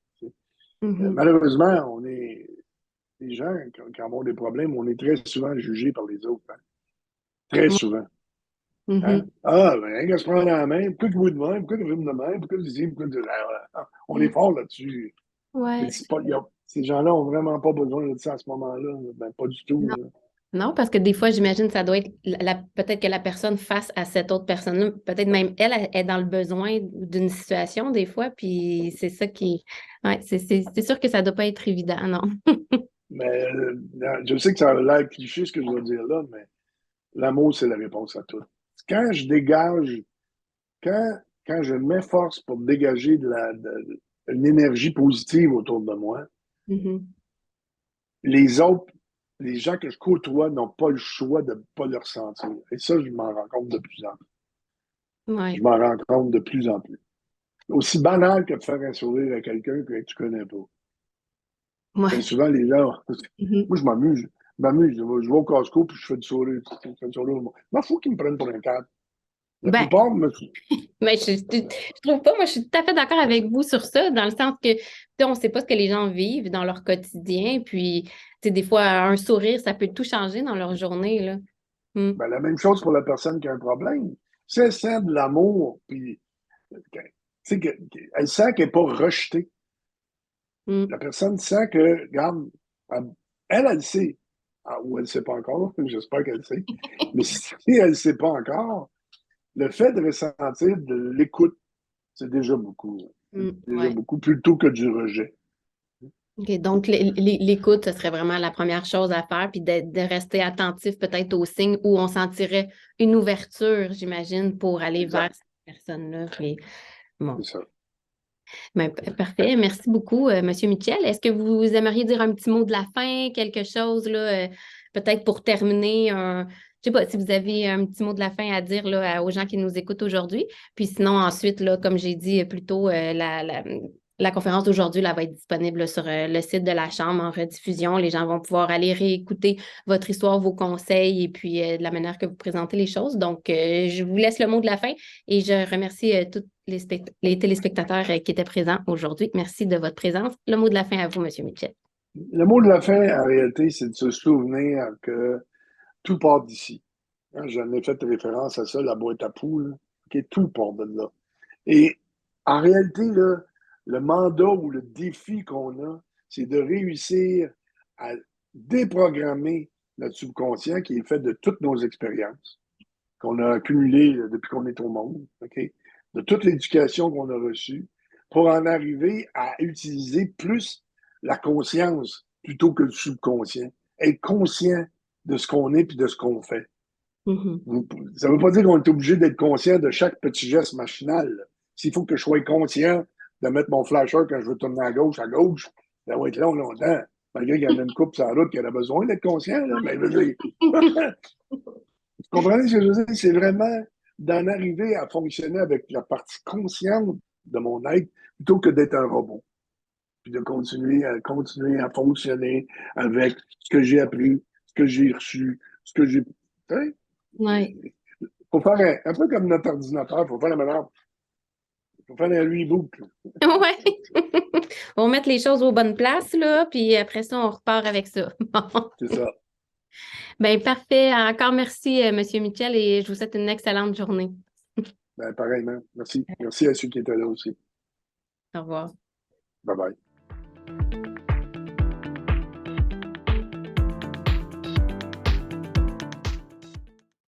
Malheureusement, les gens, quand ont des problèmes, on est très souvent jugés par les autres. Hein. Très souvent. Hein? Ah, ben, qu'à se prendre dans la main, pourquoi tu vois de même, pourquoi tu rime de même, pourquoi tu dis, on est fort là-dessus. Ouais. Ces gens-là n'ont vraiment pas besoin de ça à ce moment-là. Ben, pas du tout. Non. Non, parce que des fois, j'imagine que ça doit être peut-être que la personne face à cette autre personne-là, peut-être même elle est dans le besoin d'une situation des fois, puis c'est ça qui. Ouais, c'est sûr que ça ne doit pas être évident, non. Mais je sais que ça a l'air cliché ce que je veux dire là, mais l'amour, c'est la réponse à tout. Quand je dégage, quand, quand je m'efforce pour dégager une énergie positive autour de moi, les autres, les gens que je côtoie n'ont pas le choix de ne pas le ressentir. Et ça, je m'en rends compte de plus en plus. Ouais. Je m'en rends compte de plus en plus. Aussi banal que de faire un sourire à quelqu'un que tu connais pas. Ouais. Bien souvent, les gens, moi, je m'amuse. Je vais au Costco puis je fais du sourire. Je fais du sourire au monde. Il faut qu'ils me prennent pour un cadre. La Ben, plupart, mais je trouve pas, moi, je suis tout à fait d'accord avec vous sur ça, dans le sens que, tu sais, on ne sait pas ce que les gens vivent dans leur quotidien, puis, tu sais, des fois, un sourire, ça peut tout changer dans leur journée, là. ben, la même chose pour la personne qui a un problème. Si elle sent de l'amour, puis elle sent qu'elle n'est pas rejetée. La personne sent que, regarde, elle sait. Ah, ou elle ne sait pas encore, j'espère qu'elle sait. Mais si elle ne sait pas encore, le fait de ressentir de l'écoute, c'est déjà beaucoup. Déjà Ouais. beaucoup, plutôt que du rejet. OK, donc, l'écoute, ce serait vraiment la première chose à faire, puis de rester attentif peut-être aux signes où on sentirait une ouverture, j'imagine, pour aller vers cette personne-là. Puis, bon. C'est ça. Ben, parfait. Merci beaucoup, Monsieur Michel. Est-ce que vous aimeriez dire un petit mot de la fin, quelque chose, là, peut-être pour terminer, je sais pas si vous avez un petit mot de la fin à dire là, aux gens qui nous écoutent aujourd'hui. Puis sinon, ensuite, là, comme j'ai dit plus tôt, la conférence d'aujourd'hui là, va être disponible là, sur le site de la Chambre en rediffusion. Les gens vont pouvoir aller réécouter votre histoire, vos conseils et puis de la manière que vous présentez les choses. Donc, je vous laisse le mot de la fin et je remercie tous les téléspectateurs qui étaient présents aujourd'hui. Merci de votre présence. Le mot de la fin à vous, M. Mitchell. Le mot de la fin, en réalité, c'est de se souvenir que tout part d'ici. Hein, j'en ai fait référence à ça, la boîte à poules. Okay, tout part de là. Et en réalité, là, le mandat ou le défi qu'on a, c'est de réussir à déprogrammer notre subconscient qui est fait de toutes nos expériences qu'on a accumulées depuis qu'on est au monde, okay? De toute l'éducation qu'on a reçue, pour en arriver à utiliser plus la conscience plutôt que le subconscient. Être conscient de ce qu'on est et de ce qu'on fait. Ça ne veut pas dire qu'on est obligé d'être conscient de chaque petit geste machinal. S'il faut que je sois conscient de mettre mon flasher quand je veux tourner à gauche, ça va être long, longtemps. Malgré qu'il y en a une coupe sur la route qui a besoin d'être conscient, là, mais je veux dire. Vous comprenez ce que je veux dire? C'est vraiment d'en arriver à fonctionner avec la partie consciente de mon être plutôt que d'être un robot. Puis de continuer à fonctionner avec ce que j'ai appris, ce que j'ai reçu, ce que j'ai. Ouais. Faut faire un peu comme notre ordinateur, il faut faire la ménage. Il faut faire un reboot. Ouais. On va mettre les choses aux bonnes places, là, puis après ça, on repart avec ça. Bon. C'est ça. Ben, parfait. Encore merci, M. Mitchell, et je vous souhaite une excellente journée. Ben, pareillement. Merci. Merci à ceux qui étaient là aussi. Au revoir. Bye bye.